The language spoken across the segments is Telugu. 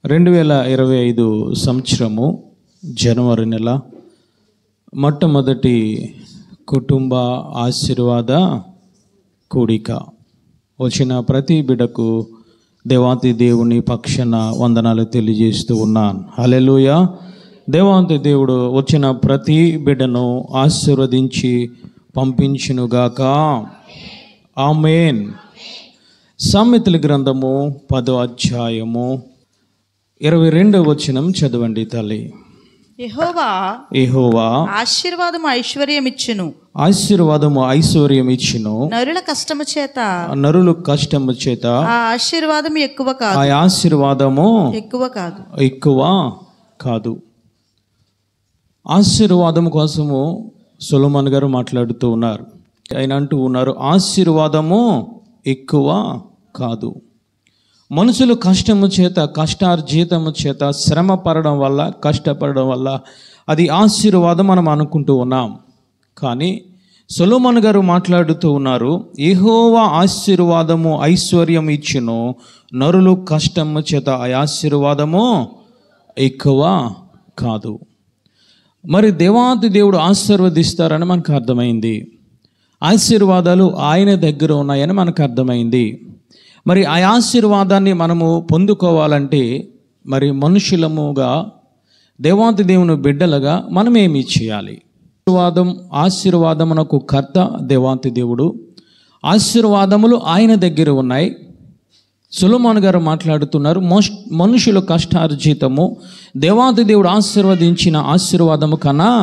2025 సంవత్సరము జనవరి నెల మొట్టమొదటి కుటుంబ ఆశీర్వాద కూడిక. వచ్చిన ప్రతి బిడ్డకు దేవాతి దేవుని పక్షాన వందనాలు తెలియజేస్తూ ఉన్నాను. హల్లెలూయా. దేవాతి దేవుడు వచ్చిన ప్రతి బిడ్డను ఆశీర్వదించి పంపించునుగాక. ఆమేన్. సామెతల గ్రంథము 10వ అధ్యాయము 22వ వచనం చదవండి తల్లి. యెహోవా ఆశీర్వాదము ఐశ్వర్యమిచ్చును. ఆశీర్వాదము ఐశ్వర్యమిచ్చును. నరులు కష్టము చేత ఆ ఆశీర్వాదము ఎక్కువ కాదు. ఆశీర్వాదం కోసము సొలొమోన్ గారు మాట్లాడుతూ ఉన్నారు. ఆయన అంటూ ఉన్నారు, ఆశీర్వాదము ఎక్కువ కాదు. మనుషులు కష్టము చేత, కష్టార్జితము చేత, శ్రమ పడడం వల్ల, కష్టపడడం వల్ల అది ఆశీర్వాదం మనం అనుకుంటూ ఉన్నాం. కానీ సొలొమోన్ గారు మాట్లాడుతూ ఉన్నారు, యెహోవా ఆశీర్వాదము ఐశ్వర్యం ఇచ్చును, నరులు కష్టము చేత ఆ ఆశీర్వాదము ఎక్కువ కాదు. మరి దేవాతి దేవుడు ఆశీర్వదిస్తారని మనకు అర్థమైంది. ఆశీర్వాదాలు ఆయన దగ్గర ఉన్నాయని మనకు అర్థమైంది. మరి ఆ ఆశీర్వాదాన్ని మనము పొందుకోవాలంటే మరి మనుషులముగా, దేవాతి దేవుని బిడ్డలుగా మనం ఏమి చేయాలి? ఆశీర్వాదమునకు కర్త దేవాతి దేవుడు. ఆశీర్వాదములు ఆయన దగ్గర ఉన్నాయి. సొలొమోన్ గారు మాట్లాడుతున్నారు, మనుషుల కష్టార్జితము దేవాతి దేవుడు ఆశీర్వదించిన ఆశీర్వాదము కన్నా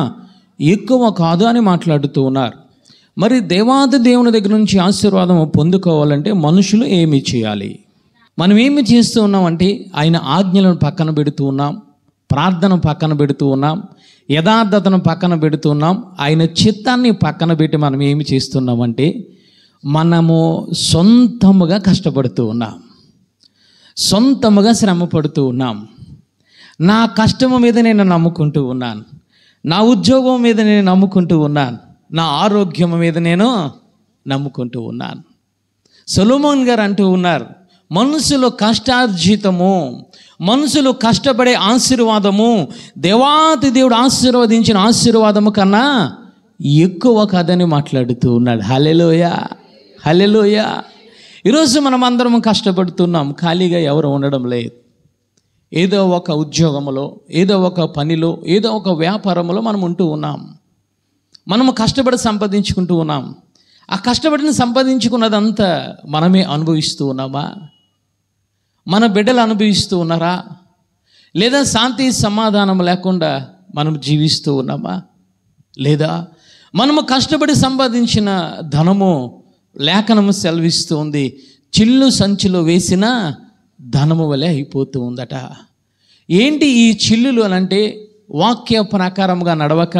ఎక్కువ కాదు అని మాట్లాడుతూ ఉన్నారు. మరి దేవాది దేవుని దగ్గర నుంచి ఆశీర్వాదం పొందుకోవాలంటే మనుషులు ఏమి చేయాలి? మనం ఏమి చేస్తూ ఉన్నామంటే ఆయన ఆజ్ఞలను పక్కన పెడుతూ ఉన్నాం, ప్రార్థన పక్కన పెడుతూ ఉన్నాం, యథార్థతను పక్కన పెడుతూ ఉన్నాం, ఆయన చిత్తాన్ని పక్కన పెట్టి మనం ఏమి చేస్తున్నామంటే మనము సొంతముగా కష్టపడుతూ ఉన్నాం, సొంతముగా శ్రమ పడుతూ ఉన్నాం. నా కష్టము మీద నేను నమ్ముకుంటూ ఉన్నాను, నా ఉద్యోగం మీద నేను నమ్ముకుంటూ ఉన్నాను, నా ఆరోగ్యం మీద నేను నమ్ముకుంటూ ఉన్నాను. సొలొమోన్ గారు అంటూ ఉన్నారు, మనుషులు కష్టార్జితము, మనుషులు కష్టపడే ఆశీర్వాదము దేవాతి దేవుడు ఆశీర్వదించిన ఆశీర్వాదము కన్నా ఎక్కువ కాదని మాట్లాడుతూ ఉన్నాడు. హల్లెలూయా, హల్లెలూయా. ఈరోజు మనం అందరం కష్టపడుతున్నాం, ఖాళీగా ఎవరు ఉండడం లేదు. ఏదో ఒక ఉద్యోగంలో, ఏదో ఒక పనిలో, ఏదో ఒక వ్యాపారంలో మనం ఉంటూ ఉన్నాం. మనము కష్టపడి సంపాదించుకుంటూ ఉన్నాం. ఆ కష్టపడిన సంపాదించుకున్నదంతా మనమే అనుభవిస్తూ ఉన్నామా? మన బిడ్డలు అనుభవిస్తూ ఉన్నారా? లేదా శాంతి సమాధానం లేకుండా మనం జీవిస్తూ ఉన్నామా? లేదా మనము కష్టపడి సంపాదించిన ధనము, లేఖనము సెలవిస్తూ ఉంది, చిల్లు సంచిలో వేసిన ధనము వలె అయిపోతూ ఉందట. ఏంటి ఈ చిల్లులు అనంటే వాక్య ప్రకారముగా నడవక,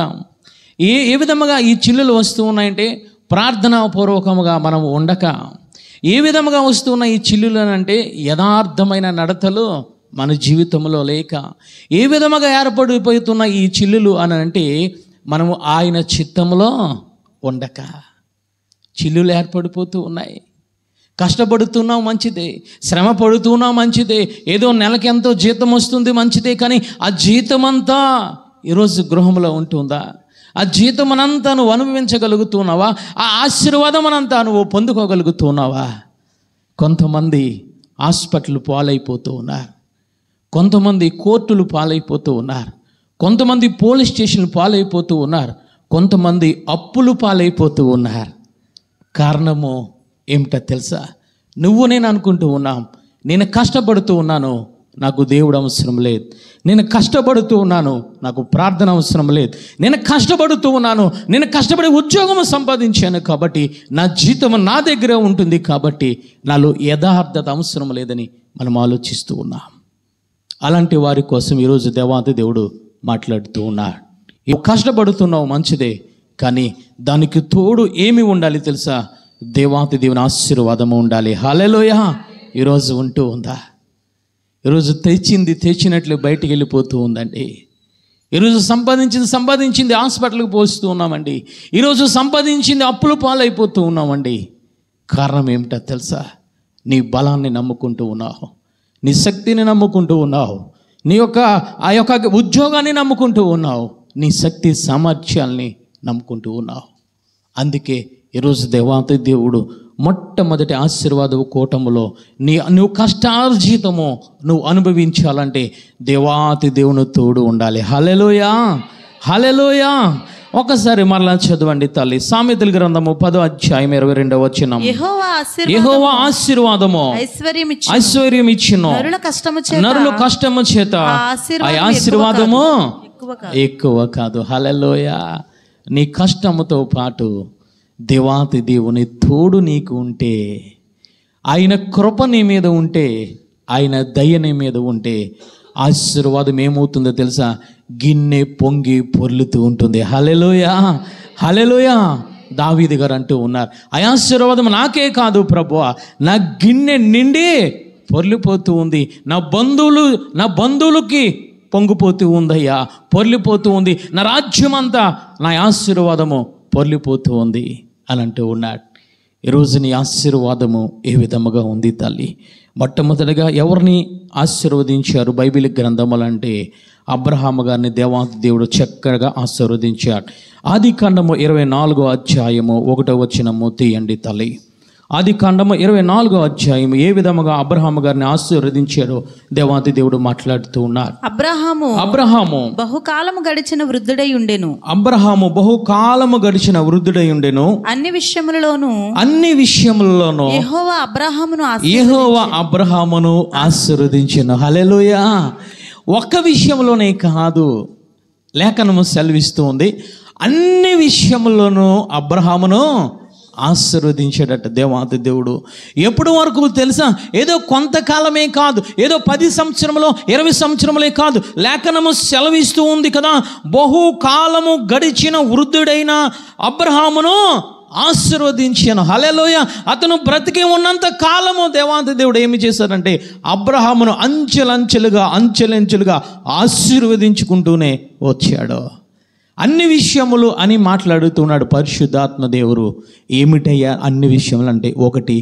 ఏ విధముగా ఈ చిల్లులు వస్తూ ఉన్నాయంటే ప్రార్థనాపూర్వకముగా మనం ఉండక, ఏ విధముగా వస్తున్న ఈ చిల్లులు అంటే యథార్థమైన నడతలు మన జీవితంలో లేక, ఏ విధముగా ఏర్పడిపోతున్న ఈ చిల్లులు అని అంటే మనము ఆయన చిత్తంలో ఉండక చిల్లులు ఏర్పడిపోతూ ఉన్నాయి. కష్టపడుతున్నాం మంచిదే, శ్రమ పడుతున్నాం మంచిదే, ఏదో నెలకి ఎంతో జీతం వస్తుంది మంచిదే, కానీ ఆ జీతమంతా ఈరోజు గృహంలో ఉంటుందా? ఆ జీతమనంతా నువ్వు అనుభవించగలుగుతున్నావా? ఆ ఆశీర్వాదం అనంతా నువ్వు పొందుకోగలుగుతున్నావా? కొంతమంది హాస్పిటల్ పాలైపోతూ ఉన్నారు, కొంతమంది కోర్టులు పాలైపోతూ ఉన్నారు, కొంతమంది పోలీస్ స్టేషన్లు పాలైపోతూ ఉన్నారు, కొంతమంది అప్పులు పాలైపోతూ ఉన్నారు. కారణము ఏమిటో తెలుసా? నువ్వు నేను అనుకుంటూ ఉన్నాం, నేను కష్టపడుతూ ఉన్నాను, నాకు దేవుడు అవసరం లేదు, నేను కష్టపడుతూ ఉన్నాను, నాకు ప్రార్థన అవసరం లేదు, నేను కష్టపడుతూ ఉన్నాను, నేను కష్టపడి ఉద్యోగం సంపాదించాను కాబట్టి నా జీతం నా దగ్గరే ఉంటుంది కాబట్టి నాలో యథార్థత అవసరం లేదని మనం ఆలోచిస్తూ ఉన్నాం. అలాంటి వారి కోసం ఈరోజు దేవాతి దేవుడు మాట్లాడుతూ ఉన్నాడు. కష్టపడుతున్నావు మంచిదే, కానీ దానికి తోడు ఏమి ఉండాలి తెలుసా? దేవాతి దేవుని ఆశీర్వాదము ఉండాలి. హల్లెలూయా. ఈరోజు ఉంటూ ఉందా? ఈరోజు తెచ్చినట్లు బయటికి వెళ్ళిపోతూ ఉందండి. ఈరోజు సంపాదించింది హాస్పిటల్కి పోస్తూ ఉన్నామండి. ఈరోజు సంపాదించింది అప్పుల పాలైపోతూ ఉన్నామండి. కారణం ఏమిటో తెలుసా? నీ బలాన్ని నమ్ముకుంటూ ఉన్నావు, నీ శక్తిని నమ్ముకుంటూ ఉన్నావు, నీ యొక్క ఆ యొక్క ఉద్యోగాన్ని నమ్ముకుంటూ ఉన్నావు, నీ శక్తి సామర్థ్యాల్ని నమ్ముకుంటూ ఉన్నావు. అందుకే ఈరోజు దేవాతి దేవుడు మొట్టమొదటి ఆశీర్వాద కూటములో నువ్వు కష్టార్జితము నువ్వు అనుభవించాలంటే దేవాతి దేవుని తోడు ఉండాలి. హల్లెలూయా, హల్లెలూయా. ఒకసారి మరలా చదవండి తల్లి. సామెతల గ్రంథము 10వ అధ్యాయం 22వ వచనం. యెహోవా ఆశీర్వాదము ఐశ్వర్యం ఇచ్చును, నరుల కష్టము చేత ఆ ఆశీర్వాదము ఎక్కువ కాదు. హల్లెలూయా. నీ కష్టముతో పాటు దేవాతి దేవుని తోడు నీకు ఉంటే, ఆయన కృప నీ మీద ఉంటే, ఆయన దయ నీ మీద ఉంటే ఆశీర్వాదం ఏమవుతుందో తెలుసా? గిన్నె పొంగి పొర్లుతూ ఉంటుంది. హల్లెలూయా, హల్లెలూయా. దావీదు గారు అంటూ ఉన్నారు, ఆ ఆశీర్వాదం నాకే కాదు ప్రభువా, నా గిన్నె నిండి పొర్లిపోతూ ఉంది, నా బంధువులకి పొంగిపోతూ ఉందయ్యా, పొర్లిపోతూ ఉంది, నా రాజ్యం అంతా నా ఆశీర్వాదము పొర్లిపోతూ ఉంది అని అంటూ ఉన్నాడు. ఈరోజు నీ ఆశీర్వాదము ఏ విధముగా ఉంది తల్లి? మొట్టమొదటిగా ఎవరిని ఆశీర్వదించారు బైబిల్ గ్రంథములు అంటే అబ్రహాము గారిని దేవాతి దేవుడు చక్కగా ఆశీర్వదించాడు. ఆదికాండము 24వ అధ్యాయము 1వ వచనము తీయండి తల్లి. ఆదికాండము 24వ అధ్యాయం ఏ విధముగా అబ్రహాము గారిని ఆశీర్వదించారో దేవాతి దేవుడు మాట్లాడుతూ ఉన్నారు. అబ్రహాము బహుకాలము గడిచిన వృద్ధుడై ఉండెను. అబ్రహాము బహుకాలము గడిచిన వృద్ధుడై ఉండెను. అన్ని విషయములలోనూ యెహోవా అబ్రహామును ఆశీర్వదించెను. హల్లెలూయా. ఒక్క విషయంలోనే కాదు, లేఖనము సెలవిస్తూ ఉంది, అన్ని విషయముల్లోనూ అబ్రహామును ఆశీర్వదించాడట దేవాతి దేవుడు. ఎప్పటి వరకు తెలుసా? ఏదో కొంతకాలమే కాదు, ఏదో 10 సంవత్సరములో 20 సంవత్సరములే కాదు, లేఖనము సెలవిస్తూ ఉంది కదా, బహుకాలము గడిచిన వృద్ధుడైన అబ్రహామును ఆశీర్వదించాను. హల్లెలూయా. అతను బ్రతికి ఉన్నంత కాలము దేవాతి దేవుడు ఏమి చేశాడంటే అబ్రహామును అంచెలంచెలుగా ఆశీర్వదించుకుంటూనే వచ్చాడు. అన్ని విషయములు అని మాట్లాడుతున్నాడు పరిశుద్ధాత్మ దేవుడు. ఏమిటయ్యా అన్ని విషయములు అంటే? ఒకటి,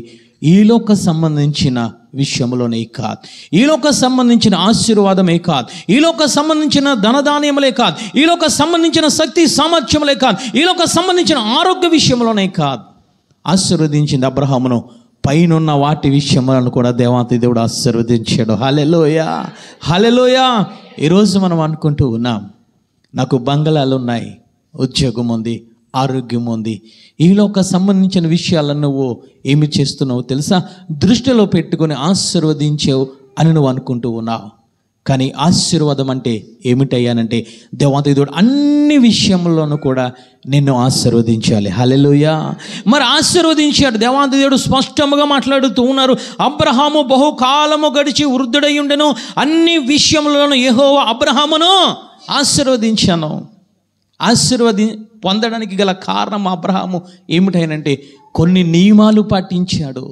ఈలోక సంబంధించిన విషయంలోనే కాదు, ఈలోక సంబంధించిన ఆశీర్వాదమే కాదు, ఈలోక సంబంధించిన ధనధాన్యములే కాదు, ఈలోక సంబంధించిన శక్తి సామర్థ్యములే కాదు, ఈలోక సంబంధించిన ఆరోగ్య విషయంలోనే కాదు, ఆశీర్వదించింది అబ్రహామును పైనున్న వాటి విషయములను కూడా దేవాతి దేవుడు ఆశీర్వదించాడు. హల్లెలూయా, హల్లెలూయా. ఈరోజు మనం అనుకుంటూ ఉన్నాం, నాకు బంగళాలు ఉన్నాయి, ఉద్యోగం ఉంది, ఆరోగ్యం ఉంది, ఈలోక సంబంధించిన విషయాలను నువ్వు ఏమి చేస్తున్నావు తెలుసా? దృష్టిలో పెట్టుకొని ఆశీర్వదించావు అని నువ్వు అనుకుంటూ ఉన్నావు. కానీ ఆశీర్వాదం అంటే ఏమిటయ్యానంటే దేవాతి దేవుడు అన్ని విషయంలోనూ కూడా నిన్ను ఆశీర్వదించాలి. హల్లెలూయా. మరి ఆశీర్వదించాడు దేవాతి దేవుడు. స్పష్టంగా మాట్లాడుతూ ఉన్నారు, అబ్రహాము బహుకాలము గడిచి వృద్ధుడై ఉండెను, అన్ని విషయంలోనూ యెహోవా అబ్రహామును ఆశీర్వదించాను. పొందడానికి గల కారణం అబ్రహాము ఏమిటైనంటే కొన్ని నియమాలు పాటించాడు,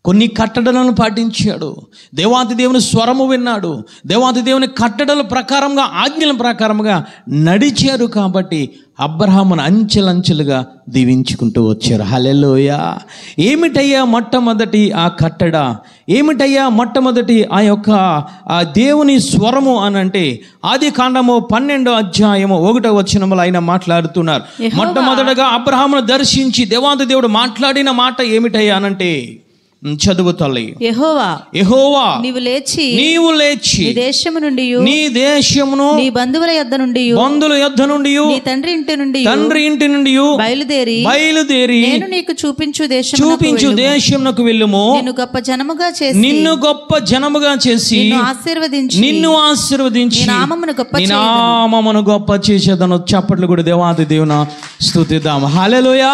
కొన్ని కట్టడలను పాటించాడు, దేవాతి దేవుని స్వరము విన్నాడు, దేవాతి దేవుని కట్టడల ప్రకారంగా ఆజ్ఞల ప్రకారంగా నడిచారు. కాబట్టి అబ్రహామును అంచెలంచెలుగా దీవించుకుంటూ వచ్చారు. హల్లెలూయా. ఏమిటయ్యా మొట్టమొదటి ఆ కట్టడ? ఏమిటయ్యా మొట్టమొదటి ఆ యొక్క ఆ దేవుని స్వరము అని అంటే ఆదికాండము 12వ అధ్యాయము 1వ వచనములో ఆయన మాట్లాడుతున్నారు. మొట్టమొదటగా అబ్రహామును దర్శించి దేవాతి దేవుడు మాట్లాడిన మాట ఏమిటయ్యా అనంటే, చదువు తల్లి. యెహోవా నీవు లేచి నీ దేశమును నీ బంధువుల యొద్ద నుండి నీ తండ్రి ఇంటి నుండి బయలుదేరి నేను నీకు చూపించు దేశమునకు వెళ్ళుము, నిన్ను గొప్ప జనముగా చేసి నిన్ను ఆశీర్వదించి నీ నామమును గొప్ప చేసేదను. చప్పట్లు కూడా దేవాది దేవుని స్తుతిద్దాం. హల్లెలూయా.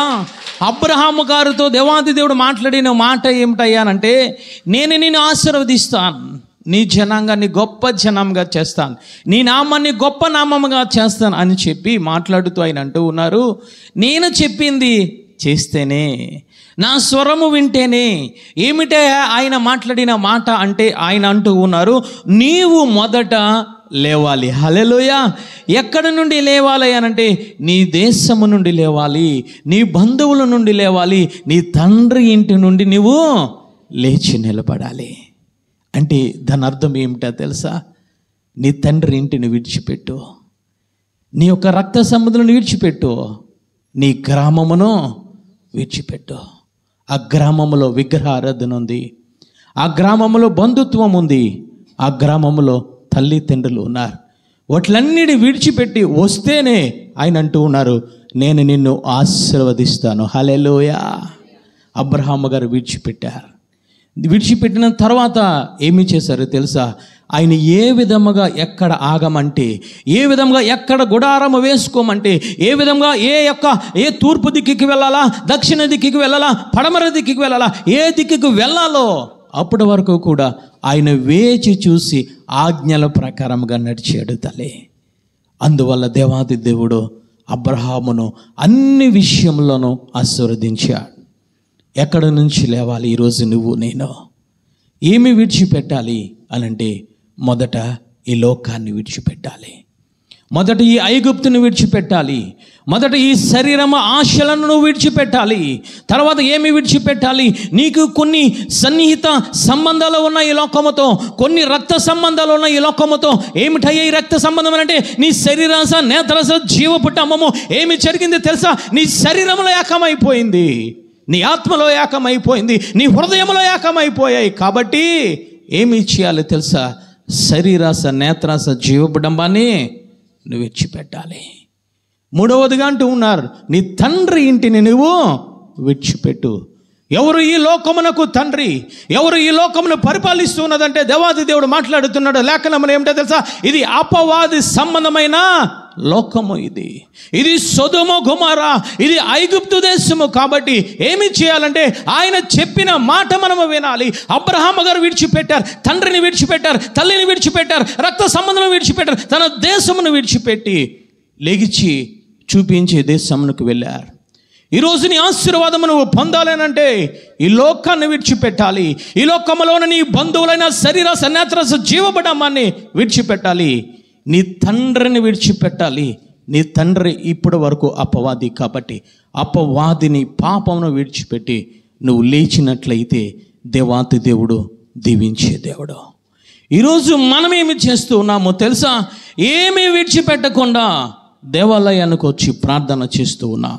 అబ్రహాము గారితో దేవాది దేవుడు మాట్లాడిన మాట ఏమిటయ్యానంటే, నేను నిన్ను ఆశీర్వదిస్తాను, నీ జనాంగాన్ని గొప్ప జనంగా చేస్తాను, నీ నామాన్ని గొప్ప నామముగా చేస్తాను అని చెప్పి మాట్లాడుతూ ఆయన అంటూ ఉన్నారు, నేను చెప్పింది చేస్తేనే, నా స్వరము వింటేనే. ఏమిటే ఆయన మాట్లాడిన మాట అంటే ఆయన అంటూ ఉన్నారు, నీవు మొదట లేవాలి. హల్లెలూయా. ఎక్కడి నుండి లేవాలి అనంటే నీ దేశము నుండి లేవాలి, నీ బంధువుల నుండి లేవాలి, నీ తండ్రి ఇంటి నుండి నువ్వు లేచి నిలబడాలి. అంటే దాని అర్థం ఏమిటో తెలుసా? నీ తండ్రి ఇంటిని విడిచిపెట్టు, నీ యొక్క రక్త సంబంధులను విడిచిపెట్టు, నీ గ్రామమును విడిచిపెట్టు. ఆ గ్రామంలో విగ్రహారాధన ఉంది, ఆ గ్రామంలో బంధుత్వం ఉంది, ఆ గ్రామంలో తల్లిదండ్రులు ఉన్నారు. వాటిలన్నిటిని విడిచిపెట్టి వస్తేనే ఆయన అంటూ ఉన్నారు, నేను నిన్ను ఆశీర్వదిస్తాను. హల్లెలూయా. అబ్రహాము గారు విడిచిపెట్టారు. విడిచిపెట్టిన తర్వాత ఏమి చేశారో తెలుసా? ఆయన ఏ విధముగా ఎక్కడ ఆగమంటే, ఏ విధంగా ఎక్కడ గుడారము వేసుకోమంటే, ఏ తూర్పు దిక్కుకి వెళ్ళాలా, దక్షిణ దిక్కుకి వెళ్ళాలా, పడమర దిక్కుకి వెళ్ళాలా, ఏ దిక్కుకు వెళ్ళాలో అప్పటి వరకు కూడా ఆయన వేచి చూసి ఆజ్ఞల ప్రకారంగా నడిచాడు తల్లి. అందువల్ల దేవాది దేవుడు అబ్రహామును అన్ని విషయంలోనూ ఆశీర్వదించాడు. ఎక్కడి నుంచి లేవాలి ఈరోజు నువ్వు నేను? ఏమి విడిచిపెట్టాలి అనంటే, మొదట ఈ లోకాన్ని విడిచిపెట్టాలి, మొదట ఈ ఐగుప్తుని విడిచిపెట్టాలి, మొదట ఈ శరీరము ఆశలను నువ్వు విడిచిపెట్టాలి. తర్వాత ఏమి విడిచిపెట్టాలి? నీకు కొన్ని సన్నిహిత సంబంధాలు ఉన్న ఈ లోకముతో, కొన్ని రక్త సంబంధాలు ఉన్న ఈ లోకముతో. ఏమిటయ్యా ఈ రక్త సంబంధం అంటే? నీ శరీరాస, నేత్రస, జీవపుట్టమ్మము. ఏమి జరిగింది తెలుసా? నీ శరీరంలో ఏకమైపోయింది, నీ ఆత్మలో ఏకమైపోయింది, నీ హృదయంలో ఏకమైపోయాయి. కాబట్టి ఏమి చేయాలి తెలుసా? శరీరాస, నేత్రాస, జీవపుడంబాన్ని నువ్వు విడిచిపెట్టాలి. మూడవదిగా అంటూ ఉన్నారు, నీ తండ్రి ఇంటిని నువ్వు విడిచిపెట్టు. ఎవరు ఈ లోకమునకు తండ్రి? ఎవరు ఈ లోకమును పరిపాలిస్తూ ఉన్నదంటే దేవాది దేవుడు మాట్లాడుతున్నాడు. లేఖనములు ఏమిటో తెలుసా? ఇది అపవాది సంబంధమైన లోకము, ఇది సొదొమ గొమొర్రా, ఇది ఐగుప్తు దేశము. కాబట్టి ఏమి చేయాలంటే ఆయన చెప్పిన మాట మనము వినాలి. అబ్రహాము గారు విడిచిపెట్టారు, తండ్రిని విడిచిపెట్టారు, తల్లిని విడిచిపెట్టారు, రక్త సంబంధం విడిచిపెట్టారు, తన దేశమును విడిచిపెట్టి లెగిచి చూపించే దేశమునకు వెళ్ళారు. ఈరోజు నీ ఆశీర్వాదము నువ్వు పొందాలనంటే ఈ లోకాన్ని విడిచిపెట్టాలి. ఈ లోకములోని నీ బంధువులైన శరీర సన్నేత్రస జీవబడమ్మాన్ని విడిచిపెట్టాలి. నీ తండ్రిని విడిచిపెట్టాలి. నీ తండ్రి ఇప్పటి వరకు అపవాది. కాబట్టి అపవాదిని, పాపమును విడిచిపెట్టి నువ్వు లేచినట్లయితే దేవాతి దేవుడు దీవించే దేవుడు. ఈరోజు మనం ఏమి చేస్తూ ఉన్నామో తెలుసా? ఏమీ విడిచిపెట్టకుండా దేవాలయానికి వచ్చి ప్రార్థన చేస్తూ ఉన్నాం.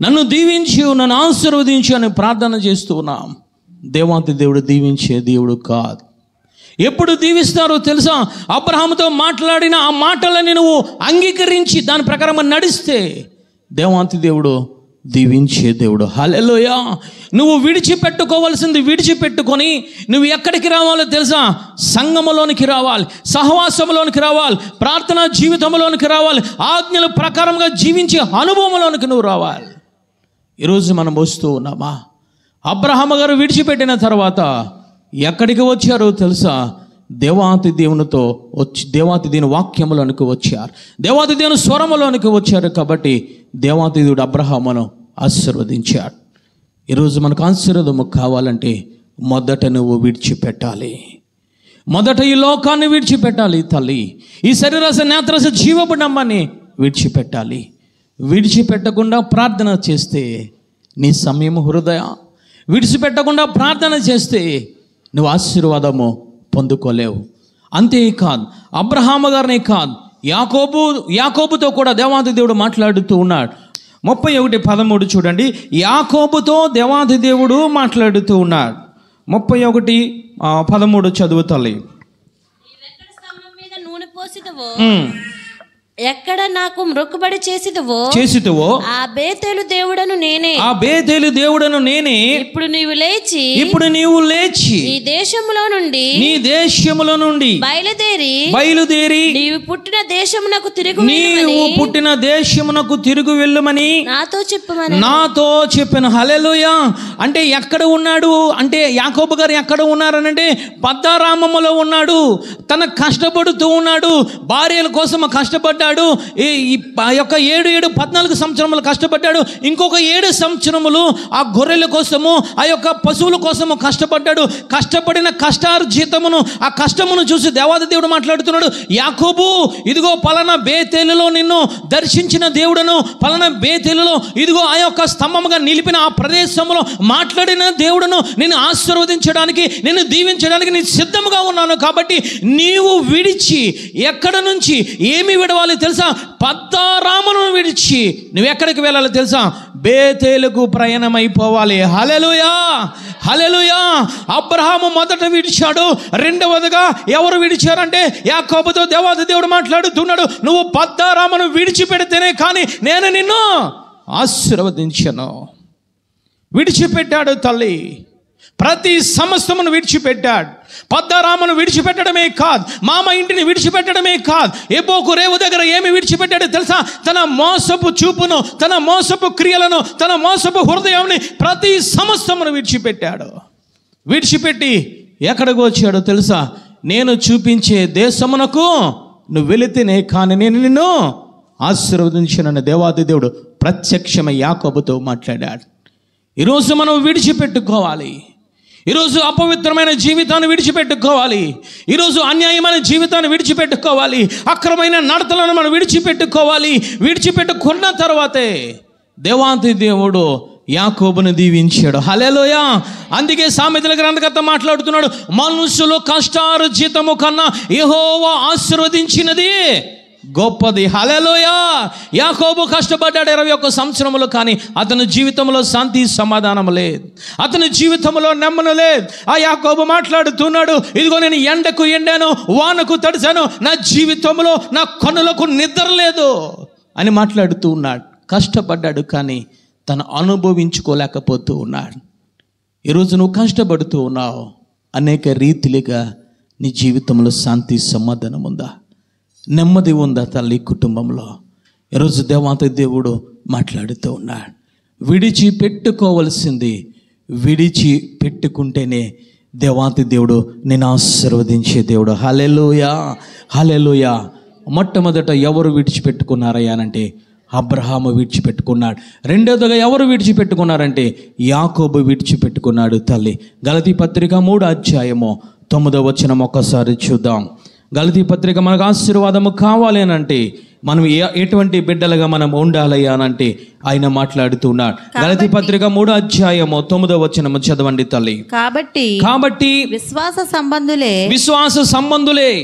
నన్ను దీవించి, నన్ను ఆశీర్వదించి అని ప్రార్థన చేస్తూ ఉన్నాం. దేవాతి దేవుడు దీవించే దేవుడు కాదు. ఎప్పుడు దీవిస్తారో తెలుసా? అబ్రహాముతో మాట్లాడిన ఆ మాటలని నువ్వు అంగీకరించి దాని ప్రకారం నడిస్తే దేవాతి దేవుడు దీవించే దేవుడు. హల్లెలూయా. నువ్వు విడిచిపెట్టుకోవాల్సింది విడిచిపెట్టుకొని నువ్వు ఎక్కడికి రావాలో తెలుసా? సంఘములోనికి రావాలి, సహవాసంలోనికి రావాలి, ప్రార్థనా జీవితంలోనికి రావాలి, ఆజ్ఞల ప్రకారంగా జీవించే అనుభవంలోనికి నువ్వు రావాలి. ఈరోజు మనం వస్తూ ఉన్నామా? అబ్రహాము గారు విడిచిపెట్టిన తర్వాత ఎక్కడికి వచ్చారో తెలుసా? దేవాతి దేవునితో వచ్చి, దేవాతి దేవుని వాక్యములోనికి వచ్చారు, దేవాతి దేవుని స్వరములోనికి వచ్చారు. కాబట్టి దేవాతి దేవుడు అబ్రహామును ఆశీర్వదించాడు. ఈరోజు మనకు ఆశీర్వాదము కావాలంటే మొదట నువ్వు విడిచిపెట్టాలి. మొదట ఈ లోకాన్ని విడిచిపెట్టాలి తల్లి. ఈ శరీరస, నేత్రస, జీవపుడంబాన్ని విడిచిపెట్టాలి. విడిచిపెట్టకుండా ప్రార్థన చేస్తే నీ సమయం హృదయ విడిచిపెట్టకుండా ప్రార్థన చేస్తే నువ్వు ఆశీర్వాదము పొందుకోలేవు. అంతేకాదు, అబ్రహాము గారినే కాదు, యాకోబుతో కూడా దేవాది దేవుడు మాట్లాడుతూ ఉన్నాడు. 31:13 చూడండి. యాకోబుతో దేవాది దేవుడు మాట్లాడుతూ ఉన్నాడు. 31:13 చదువు తల్లి. ఎక్కడ నాకు మొక్కుబడి చేసిదువో ఆ బేతేలు దేవుడను నేనే. ఇప్పుడు నీవు లేచి నీ దేశములో నుండి బయలుదేరి నీవు పుట్టిన దేశమునకు తిరుగు వెళ్ళమని నాతో చెప్పాను. హల్లెలూయా. అంటే ఎక్కడ ఉన్నాడు అంటే, యాకోబు గారు ఎక్కడ ఉన్నారనంటే పద్దరామములో ఉన్నాడు. తన కష్టపడుతూ ఉన్నాడు, భార్యల కోసం కష్టపడ్డాడు, కష్టపడ్డాడు. ఈ యొక్క 14 సంవత్సరములు కష్టపడ్డాడు. ఇంకొక 7 సంవత్సరములు ఆ గొర్రెల కోసము, ఆ యొక్క పశువుల కోసము కష్టపడ్డాడు. కష్టపడిన కష్టార్జితమును, ఆ కష్టమును చూసి దేవాది దేవుడు మాట్లాడుతున్నాడు, యాకోబు ఇదిగో పలానా బేతేలులో నిన్ను దర్శించిన దేవుడను, పలానా బేతేలులో ఇదిగో ఆ యొక్క స్తంభముగా నిలిపిన ఆ ప్రదేశంలో మాట్లాడిన దేవుడను, నిన్ను ఆశీర్వదించడానికి, నిన్ను దీవించడానికి నేను సిద్ధముగా ఉన్నాను. కాబట్టి నీవు విడిచి ఎక్కడ నుంచి ఏమి విడవాలి తెలుసా? పద్దారామును విడిచి నువ్వు ఎక్కడికి వెళ్ళాలో తెలుసా? బేతేలుకు ప్రయాణం అయిపోవాలి. హల్లెలూయా, హల్లెలూయా. అబ్రహాము మొదట విడిచాడు. రెండవదిగా ఎవరు విడిచారంటే యాకోబుతో దేవాది దేవుడు మాట్లాడుతున్నాడు, నువ్వు పద్దారామును విడిచిపెడితేనే కానీ నేను నిన్ను ఆశీర్వదించను. విడిచిపెట్టాడు తల్లి, ప్రతి సమస్తమును విడిచిపెట్టాడు. పద్దారామును విడిచిపెట్టడమే కాదు, మామ ఇంటిని విడిచిపెట్టడమే కాదు, ఎబోకు రేవు దగ్గర ఏమి విడిచిపెట్టాడు తెలుసా? తన మోసపు చూపును, తన మోసపు క్రియలను, తన మోసపు హృదయాన్ని, ప్రతి సమస్తమును విడిచిపెట్టాడు. విడిచిపెట్టి ఎక్కడికి వచ్చాడో తెలుసా? నేను చూపించే దేశమునకు నువ్వు వెళితేనే కానీ నేను నిన్ను ఆశీర్వదించనని దేవాది దేవుడు ప్రత్యక్షమై యాకోబుతో మాట్లాడాడు. ఈరోజు మనం విడిచిపెట్టుకోవాలి. ఈరోజు అపవిత్రమైన జీవితాన్ని విడిచిపెట్టుకోవాలి. ఈరోజు అన్యాయమైన జీవితాన్ని విడిచిపెట్టుకోవాలి. అక్రమైన నడతలను మనం విడిచిపెట్టుకోవాలి. విడిచిపెట్టుకున్న తర్వాతే దేవాది దేవుడు యాకోబును దీవించాడు. హల్లెలూయా. అందుకే సామెతల గ్రంథకర్త మాట్లాడుతున్నాడు, మనుషులు కష్టార్జితము కన్నా యెహోవా ఆశీర్వదించినది గొప్పది. హల్లెలూయా. యాకోబు కష్టపడ్డాడు 21 సంవత్సరములు, కానీ అతని జీవితంలో శాంతి సమాధానం లేదు, అతని జీవితంలో నెమ్మది లేదు. ఆ యాకోబు మాట్లాడుతున్నాడు, ఇదిగో నేను ఎండకు ఎండాను, వానకు తడిశాను, నా జీవితంలో నా కన్నులకు నిద్ర లేదు అని మాట్లాడుతూ ఉన్నాడు. కష్టపడ్డాడు కానీ తను అనుభవించుకోలేకపోతూ ఉన్నాడు. ఈరోజు నువ్వు కష్టపడుతూ ఉన్నావు, అనేక రీతిలుగా నీ జీవితంలో శాంతి సమాధానం ఉందా? నెమ్మది ఉందా తల్లి కుటుంబంలో? ఈరోజు దేవాది దేవుడు మాట్లాడుతూ ఉన్నాడు. విడిచిపెట్టుకోవలసింది విడిచి పెట్టుకుంటేనే దేవాది దేవుడు నేను ఆశీర్వదించే దేవుడు. హల్లెలూయా, హల్లెలూయా. మొట్టమొదట ఎవరు విడిచిపెట్టుకున్నారయ్యానంటే అబ్రహాము విడిచిపెట్టుకున్నాడు. రెండోదిగా ఎవరు విడిచిపెట్టుకున్నారంటే యాకోబు విడిచిపెట్టుకున్నాడు తల్లి. గలతీ పత్రిక 3:9 ఒక్కసారి చూద్దాం. గలతీ పత్రిక మనకు ఆశీర్వాదము కావాలి అని అంటే మనం ఎటువంటి బిడ్డలుగా మనం ఉండాలి అనంటే ఆయన మాట్లాడుతున్నాడు. గలతీ పత్రిక 3:9 చదవండి తల్లి. కాబట్టి విశ్వాస సంబంధులే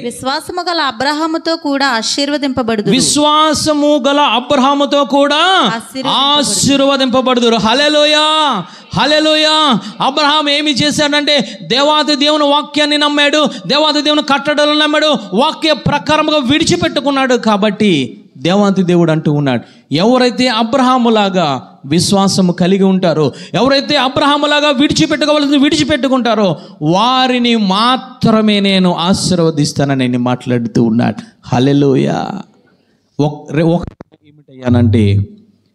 విశ్వాసము గల అబ్రహాముతో కూడా ఆశీర్వదింపబడుదురు. విశ్వాసము గల అబ్రహాముతో కూడా ఆశీర్వదింపబడుదురు. హల్లెలూయా, హల్లెలూయా. అబ్రహాం ఏమి చేశాడంటే దేవాది దేవుని వాక్యాన్ని నమ్మాడు, దేవాది దేవుని కట్టడలు నమ్మాడు, వాక్య ప్రకారముగా విడిచిపెట్టుకున్నాడు. కాబట్టి దేవాది దేవుడు అంటూ ఉన్నాడు, ఎవరైతే అబ్రహాములాగా విశ్వాసము కలిగి ఉంటారో, ఎవరైతే అబ్రహాములాగా విడిచిపెట్టుకోవాల్సింది విడిచిపెట్టుకుంటారో వారిని మాత్రమే నేను ఆశీర్వదిస్తానని నేను మాట్లాడుతూ ఉన్నాడు. హల్లెలూయా. ఏమిటయ్యానంటే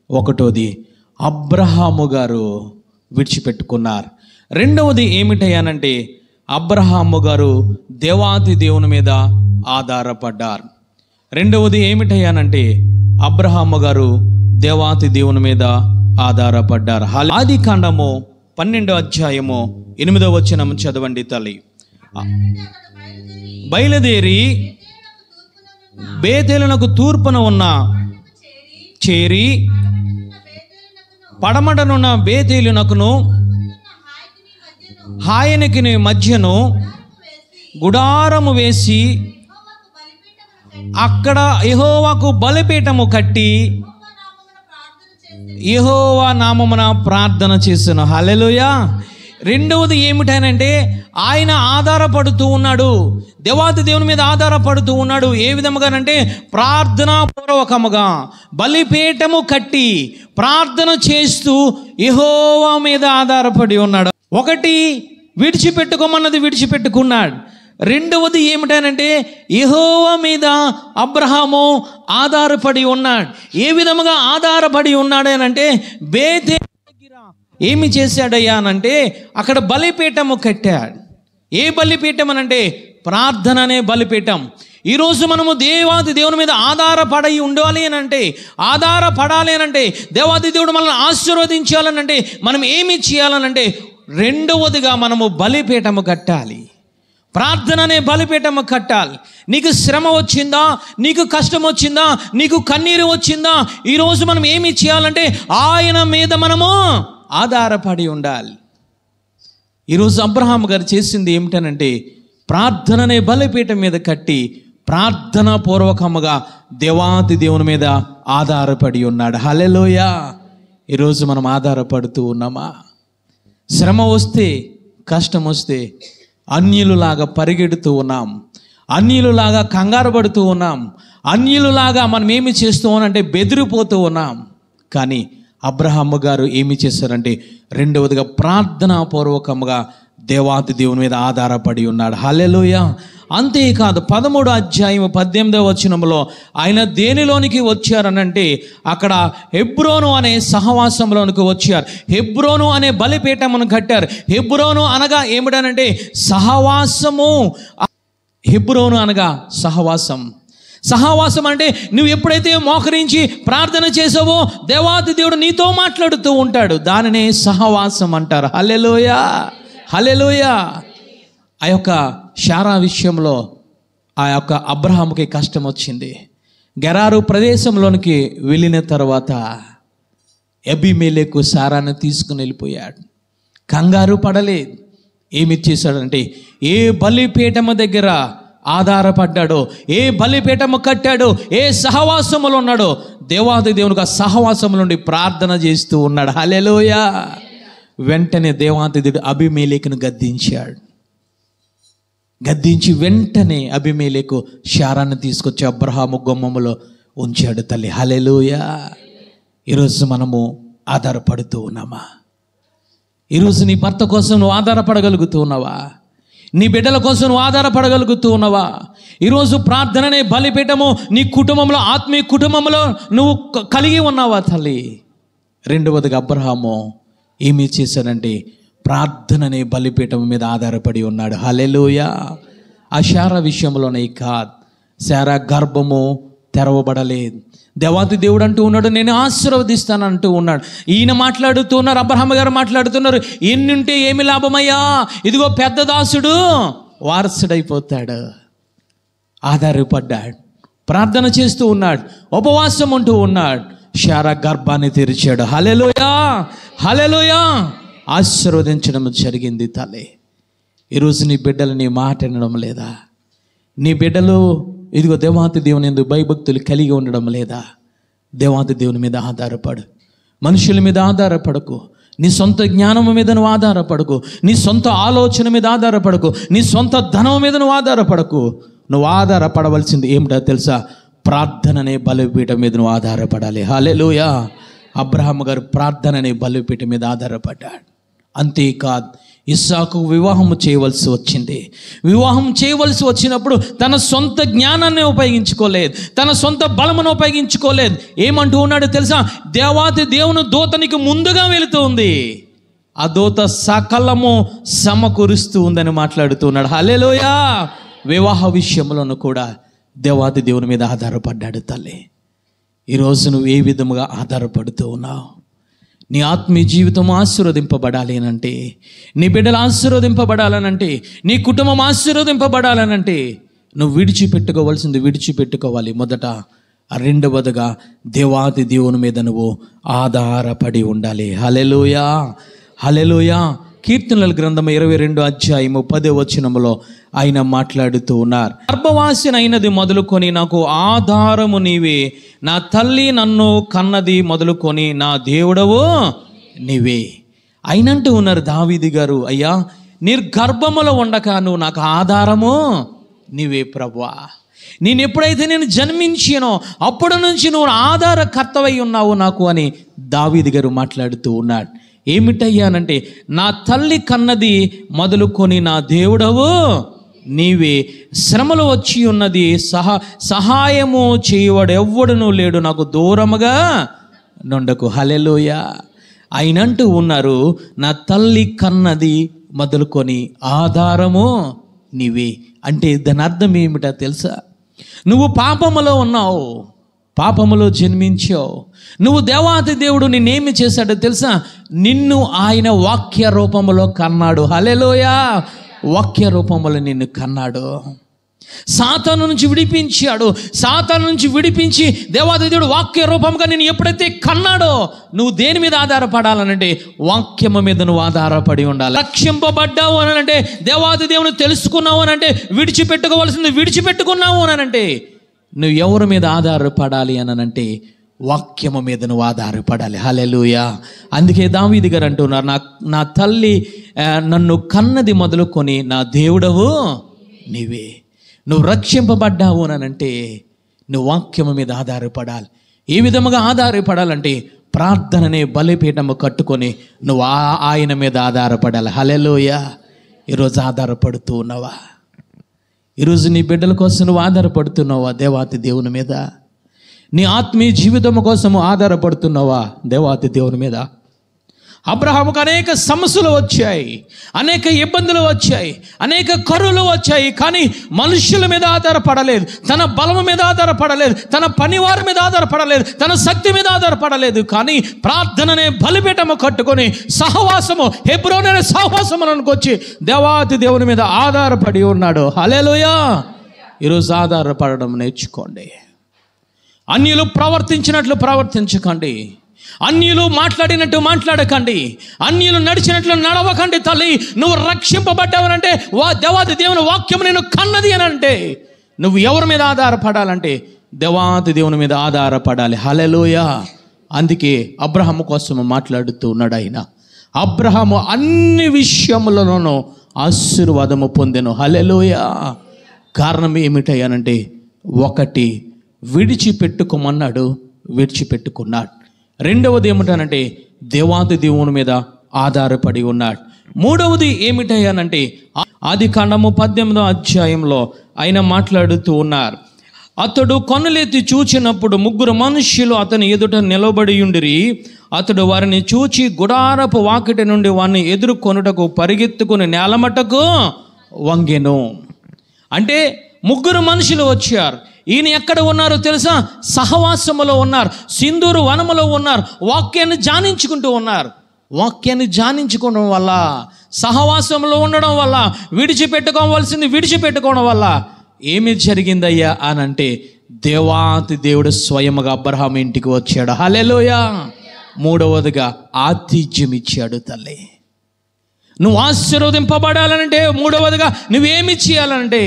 ఒకటోది అబ్రహాము గారు విడిచిపెట్టుకున్నారు. రెండవది ఏమిటయ్యానంటే అబ్రహాము గారు దేవాది దేవుని మీద ఆధారపడ్డారు. రెండవది ఏమిటయ్యానంటే అబ్రహాము గారు దేవాది దేవుని మీద ఆధారపడ్డారు. ఆది కాండము 12:8 చదవండి తల్లి. బయలుదేరి బేతేలునకు తూర్పున ఉన్న చేరి పడమటనున్న బేతేలునకును హాయనికి మధ్యను గుడారము వేసి అక్కడ యెహోవాకు బలిపీఠము కట్టి యెహోవా నామమున ప్రార్థన చేశాను. హల్లెలూయా. రెండవది ఏమిటనంటే ఆయన ఆధారపడుతూ ఉన్నాడు, దేవాది దేవుని మీద ఆధారపడుతూ ఉన్నాడు. ఏ విధముగానంటే ప్రార్థనాపూర్వకముగా బలిపీఠము కట్టి ప్రార్థన చేస్తూ యెహోవా మీద ఆధారపడి ఉన్నాడు. ఒకటి విడిచిపెట్టుకోమన్నది విడిచిపెట్టుకున్నాడు. రెండవది ఏమిటనంటే యెహోవా మీద అబ్రహాము ఆధారపడి ఉన్నాడు. ఏ విధముగా ఆధారపడి ఉన్నాడనంటే బేతేలు దగ్గర ఏమి చేశాడయ్యా అనంటే అక్కడ బలిపీఠము కట్టాడు. ఏ బలిపీఠం అనంటే ప్రార్థన అనే బలిపీఠం. ఈరోజు మనము దేవాది దేవుని మీద ఆధారపడి ఉండాలి అని అంటే, ఆధారపడాలి అని అంటే, దేవాది దేవుడు మనల్ని ఆశీర్వదించాలని అంటే మనం ఏమి చేయాలనంటే, రెండవదిగా మనము బలిపీఠము కట్టాలి. ప్రార్థన అనే బలిపీఠము కట్టాలి. నీకు శ్రమ వచ్చిందా, నీకు కష్టం వచ్చిందా, నీకు కన్నీరు వచ్చిందా, ఈరోజు మనం ఏమి చేయాలంటే ఆయన మీద మనము ఆధారపడి ఉండాలి. ఈరోజు అబ్రహాం గారు చేసింది ఏమిటనంటే, ప్రార్థననే బలిపీఠం మీద కట్టి ప్రార్థనా పూర్వకముగా దేవాది దేవుని మీద ఆధారపడి ఉన్నాడు. హల్లెలూయా. ఈరోజు మనం ఆధారపడుతూ ఉన్నామా? శ్రమ వస్తే, కష్టం వస్తే అన్యులులాగా పరిగెడుతూ ఉన్నాం, అన్యులులాగా కంగారు పడుతూ ఉన్నాం, అన్యులులాగా మనం ఏమి చేస్తూ ఉన్నామంటే బెదిరిపోతూ ఉన్నాం. కానీ అబ్రహాము గారు ఏమి చేశారంటే, రెండవదిగా ప్రార్థనా పూర్వకముగా దేవాది దేవుని మీద ఆధారపడి ఉన్నాడు. హల్లెలూయా. అంతేకాదు 13వ అధ్యాయం 18వ వచనంలో ఆయన దేనిలోనికి వచ్చారనంటే, అక్కడ హెబ్రోను అనే సహవాసంలోనికి వచ్చారు. హెబ్రోను అనే బలిపీఠమును కట్టారు. హెబ్రోను అనగా ఏమిటనంటే సహవాసము. హెబ్రోను అనగా సహవాసం. సహవాసం అంటే నువ్వు ఎప్పుడైతే మోకరించి ప్రార్థన చేసావో దేవాది దేవుడు నీతో మాట్లాడుతూ ఉంటాడు. దానినే సహవాసం అంటారు. హల్లెలూయా, హల్లెలూయా. ఆ యొక్క శారా విషయంలో ఆ యొక్క అబ్రహాముకి కష్టం వచ్చింది. గెరారు ప్రదేశంలోనికి వెళ్ళిన తర్వాత అబీమెలెకు శారాను తీసుకుని వెళ్ళిపోయాడు. కంగారు పడలేదు. ఏమి చేశాడంటే, ఏ బలిపీఠము దగ్గర ఆధారపడ్డాడో, ఏ బలిపీఠము కట్టాడో, ఏ సహవాసములో ఉన్నాడో దేవాది దేవునికి ఆ సహవాసము నుండి ప్రార్థన చేస్తూ ఉన్నాడు. హల్లెలూయా. వెంటనే దేవాది దేవుడు అబీమెలెకును గద్దించాడు. గద్దించి వెంటనే అబీమెలెకు శారాన్ని తీసుకొచ్చి అబ్రహాము గుమ్మములో ఉంచాడు. తల్లి, హల్లెలూయా. ఈరోజు మనము ఆధారపడుతూ ఉన్నామా? ఈరోజు నీ భర్త కోసం నువ్వు ఆధారపడగలుగుతూ ఉన్నావా? నీ బిడ్డల కోసం నువ్వు ఆధారపడగలుగుతూ ఉన్నావా? ఈరోజు ప్రార్థననే బలిపీఠము నీ కుటుంబంలో, ఆత్మీయ కుటుంబంలో నువ్వు కలిగి ఉన్నావా తల్లి? రెండవదిగా అబ్రహాము ఏమి చేశాడంటే ప్రార్థననే బలిపీఠం మీద ఆధారపడి ఉన్నాడు. హల్లెలూయా. ఆ శారా విషయంలోనే కాదు, శారా గర్భము తెరవబడలేదు. దేవాది దేవుడు అంటూ ఉన్నాడు, నేను ఆశీర్వదిస్తాను అంటూ ఉన్నాడు. ఈయన మాట్లాడుతూ ఉన్నారు, అబ్రహాం గారు మాట్లాడుతున్నారు, ఎన్నుంటే ఏమి లాభమయ్యా, ఇదిగో పెద్ద దాసుడు వారసుడైపోతాడు. ఆధారపడ్డాడు, ప్రార్థన చేస్తూ ఉన్నాడు, ఉపవాసం ఉంటూ ఉన్నాడు. శారా గర్భాన్ని తెరిచాడు. హల్లెలూయా, హల్లెలూయా. ఆశీర్వదించడం జరిగింది తల్లి. ఈరోజు నీ బిడ్డలు నీ మాట వినడం లేదా? నీ బిడ్డలు ఇదిగో దేవాతి దేవుని యందు భయభక్తులు కలిగి ఉండడం లేదా? దేవాతి దేవుని మీద ఆధారపడు. మనుషుల మీద ఆధారపడకు. నీ సొంత జ్ఞానం మీద నువ్వు ఆధారపడకు. నీ సొంత ఆలోచన మీద ఆధారపడకు. నీ సొంత ధనం మీద నువ్వు ఆధారపడకు. నువ్వు ఆధారపడవలసింది ఏమిటో తెలుసా? ప్రార్థననే బలిపీఠం మీద నువ్వు ఆధారపడాలి. హల్లెలూయా. అబ్రహాము గారు ప్రార్థననే బలిపీఠం మీద ఆధారపడ్డాడు. అంతేకాదు, ఇస్సాకు వివాహము చేయవలసి వచ్చింది. వివాహం చేయవలసి వచ్చినప్పుడు తన సొంత జ్ఞానాన్ని ఉపయోగించుకోలేదు, తన సొంత బలమును ఉపయోగించుకోలేదు. ఏమంటూ ఉన్నాడో తెలుసా? దేవాది దేవుని దూతనికి ముందుగా వెళుతూ ఉంది, ఆ దూత సకలము సమకూరుస్తూ ఉందని మాట్లాడుతూ ఉన్నాడు. హల్లెలూయా. వివాహ విషయంలోనూ కూడా దేవాది దేవుని మీద ఆధారపడ్డాడు తల్లి. ఈరోజు నువ్వు ఏ విధముగా ఆధారపడుతూ ఉన్నావు? నీ ఆత్మీయ జీవితం ఆశీర్వదింపబడాలి అనంటే, నీ బిడ్డలు ఆశీర్వదింపబడాలనంటే, నీ కుటుంబం ఆశీర్వదింపబడాలనంటే నువ్వు విడిచిపెట్టుకోవాల్సింది విడిచిపెట్టుకోవాలి. మొదట రెండవదిగా దేవాది దేవుని మీద నువ్వు ఆధారపడి ఉండాలి. హల్లెలూయా, హల్లెలూయా. కీర్తనల గ్రంథం 22వ అధ్యాయము 10వ వచనములో ఆయన మాట్లాడుతూ ఉన్నారు, గర్భవాసినైనది మొదలుకొని నాకు ఆధారము నీవే, నా తల్లి నన్ను కన్నది మొదలుకొని నా దేవుడవు నీవే. అయినంటూ ఉన్నారు దావీదు గారు, అయ్యా నిర్గర్భములో ఉండక నువ్వు నాకు ఆధారము నీవే ప్రభువా. నేను ఎప్పుడైతే నేను జన్మించానో అప్పటి నుంచి నువ్వు ఆధారకర్తవై ఉన్నావు నాకు అని దావీదు గారు మాట్లాడుతూ ఉన్నాడు. ఏమిటయ్యానంటే, నా తల్లి కన్నది మొదలుకొని నా దేవుడవు నీవే, శ్రమలు వచ్చి ఉన్నది సహాయము చేయవాడు ఎవ్వడునూ లేడు, నాకు దూరముగా నుండకు. హల్లెలూయా. ఆయనంటూ ఉన్నారు, నా తల్లి కన్నది మొదలుకొని ఆధారము నీవే. అంటే దాని అర్థం ఏమిటో తెలుసా? నువ్వు పాపములో ఉన్నావు, పాపములో జన్మించావు. నువ్వు దేవాది దేవుడు నిన్నేమి చేశాడో తెలుసా? నిన్ను ఆయన వాక్య రూపములో కన్నాడు. హల్లెలూయా! వాక్య రూపములో నిన్ను కన్నాడు. సాతాను నుంచి విడిపించాడు. సాతాను నుంచి విడిపించి దేవాది దేవుడు వాక్య రూపంగా నేను ఎప్పుడైతే కన్నాడో, నువ్వు దేని మీద ఆధారపడాలనంటే వాక్యము మీద నువ్వు ఆధారపడి ఉండాలి. రక్షింపబడ్డావు అని అంటే, దేవాది దేవుని తెలుసుకున్నావు అని అంటే, విడిచిపెట్టుకోవాల్సింది విడిచిపెట్టుకున్నావు అని అంటే, నువ్వు ఎవరి మీద ఆధారపడాలి అని అంటే వాక్యము మీద నువ్వు ఆధారపడాలి. హల్లెలూయా! అందుకే దావీదు గారు అంటున్నారు, నా తల్లి నన్ను కన్నది మొదలుకొని నా దేవుడవు నీవే. నువ్వు రక్షింపబడ్డావు అని అంటే నువ్వు వాక్యము మీద ఆధారపడాలి. ఏ విధముగా ఆధారపడాలంటే ప్రార్థననే బలిపీఠము కట్టుకొని నువ్వు ఆయన మీద ఆధారపడాలి. హల్లెలూయా! ఈరోజు ఆధారపడుతూ ఉన్నావా? ఈరోజు నీ బిడ్డల కోసం నువ్వు ఆధారపడుతున్నావా దేవాతి దేవుని మీద? నీ ఆత్మీయ జీవితం కోసము ఆధారపడుతున్నావా దేవాతి దేవుని మీద? అబ్రహాముకు అనేక సమస్యలు వచ్చాయి, అనేక ఇబ్బందులు వచ్చాయి, అనేక కరువులు వచ్చాయి. కానీ మనుషుల మీద ఆధారపడలేదు, తన బలము మీద ఆధారపడలేదు, తన పనివారి మీద ఆధారపడలేదు, తన శక్తి మీద ఆధారపడలేదు. కానీ ప్రార్థననే బలిపీఠము కట్టుకొని సహవాసము, హెబ్రోను అనే సహవాసములకు వచ్చి దేవాతి దేవుని మీద ఆధారపడి ఉన్నాడు. హల్లెలూయా! ఈరోజు ఆధారపడడం నేర్చుకోండి. అన్యులు ప్రవర్తించినట్లు ప్రవర్తించకండి, అన్యులు మాట్లాడినట్టు మాట్లాడకండి, అన్యులు నడిచినట్లు నడవకండి. తల్లి, నువ్వు రక్షింపబడ్డావనంటే దేవాది దేవుని వాక్యం నేను కన్నది అని అంటే నువ్వు ఎవరి మీద ఆధారపడాలంటే దేవాది దేవుని మీద ఆధారపడాలి. హల్లెలూయా! అందుకే అబ్రహాము కోసం మాట్లాడుతూ ఉన్నాడు ఆయన. అబ్రహాము అన్ని విషయములలోనూ ఆశీర్వాదము పొందెను. హల్లెలూయా! కారణం ఏమిటయ్యానంటే, ఒకటి విడిచిపెట్టుకోమన్నాడు, విడిచిపెట్టుకున్నాడు. రెండవది ఏమిటనంటే దేవాది దేవుని మీద ఆధారపడి ఉన్నాడు. మూడవది ఏమిటయ్యానంటే ఆదికాండము 18వ అధ్యాయంలో ఆయన మాట్లాడుతూ ఉన్నారు. అతడు కన్నులెత్తి చూచినప్పుడు 3 మనుష్యులు అతని ఎదుట నిలబడి ఉండిరి. అతడు వారిని చూచి గుడారపు వాకిటి నుండి వారిని ఎదుర్కొనుటకు పరిగెత్తుకుని నేలమట్టకు వంగెను. అంటే 3 మనుషులు వచ్చారు. ఈయన ఎక్కడ ఉన్నారో తెలుసా? సహవాసములో ఉన్నారు, సింధూరు వనములో ఉన్నారు, వాక్యాన్ని ధ్యానించుకుంటూ ఉన్నారు. వాక్యాన్ని ధ్యానించుకోవడం వల్ల, సహవాసంలో ఉండడం వల్ల, విడిచిపెట్టుకోవాల్సింది విడిచిపెట్టుకోవడం వల్ల ఏమి జరిగిందయ్యా అని అంటే దేవాతి దేవుడు స్వయముగా అబ్రహాము ఇంటికి వచ్చాడు. హల్లెలూయా! మూడవదిగా ఆతిథ్యం ఇచ్చాడు. తల్లి, నువ్వు ఆశీర్వదింపబడాలనంటే మూడవదిగా నువ్వేమి చేయాలంటే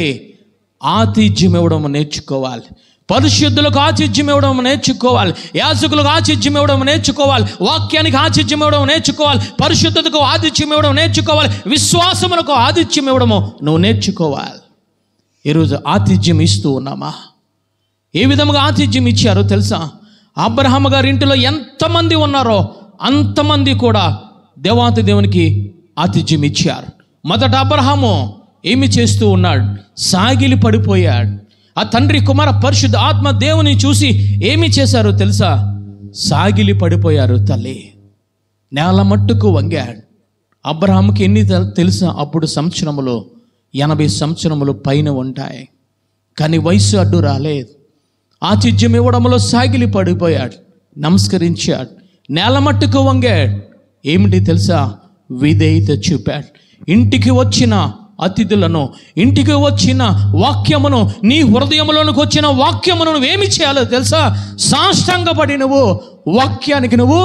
ఆతిథ్యం ఇవ్వడం నేర్చుకోవాలి. పరిశుద్ధులకు ఆతిథ్యం ఇవ్వడం నేర్చుకోవాలి, యాజకులకు ఆతిథ్యం ఇవ్వడం నేర్చుకోవాలి, వాక్యానికి ఆతిథ్యం ఇవ్వడం నేర్చుకోవాలి, పరిశుద్ధతకు ఆతిథ్యం ఇవ్వడం నేర్చుకోవాలి, విశ్వాసములకు ఆతిథ్యం ఇవ్వడము నువ్వు నేర్చుకోవాలి. ఈరోజు ఆతిథ్యం ఇస్తూ ఉన్నామా? ఏ విధముగా ఆతిథ్యం ఇచ్చారో తెలుసా? అబ్రహాము గారి ఇంటిలో ఎంతమంది ఉన్నారో అంతమంది కూడా దేవాతి దేవునికి ఆతిథ్యం ఇచ్చారు. మొదట అబ్రహాము ఏమి చేస్తూ ఉన్నాడు? సాగిలి పడిపోయాడు. ఆ తండ్రి కుమార పరిశుద్ధ ఆత్మ దేవుని చూసి ఏమి చేశారో తెలుసా? సాగిలి పడిపోయారు. తల్లి, నేల మట్టుకు వంగాడు. అబ్రహాముకి ఎన్ని తెలుసా? అప్పుడు సంవత్సరములు 80 సంవత్సరములు పైన ఉంటాయి. కానీ వయసు అడ్డు రాలేదు. ఆతిథ్యం ఇవ్వడంలో సాగిలి పడిపోయాడు, నమస్కరించాడు, నేల మట్టుకు వంగాడు. ఏమిటి తెలుసా? విధేయత చూపాడు. ఇంటికి వచ్చిన అతిథులను, ఇంటికి వచ్చిన వాక్యమును, నీ హృదయంలోనికి వచ్చిన వాక్యమును నువ్వేమి చేయాలో తెలుసా? సాష్టాంగపడి నువ్వు వాక్యానికి నువ్వు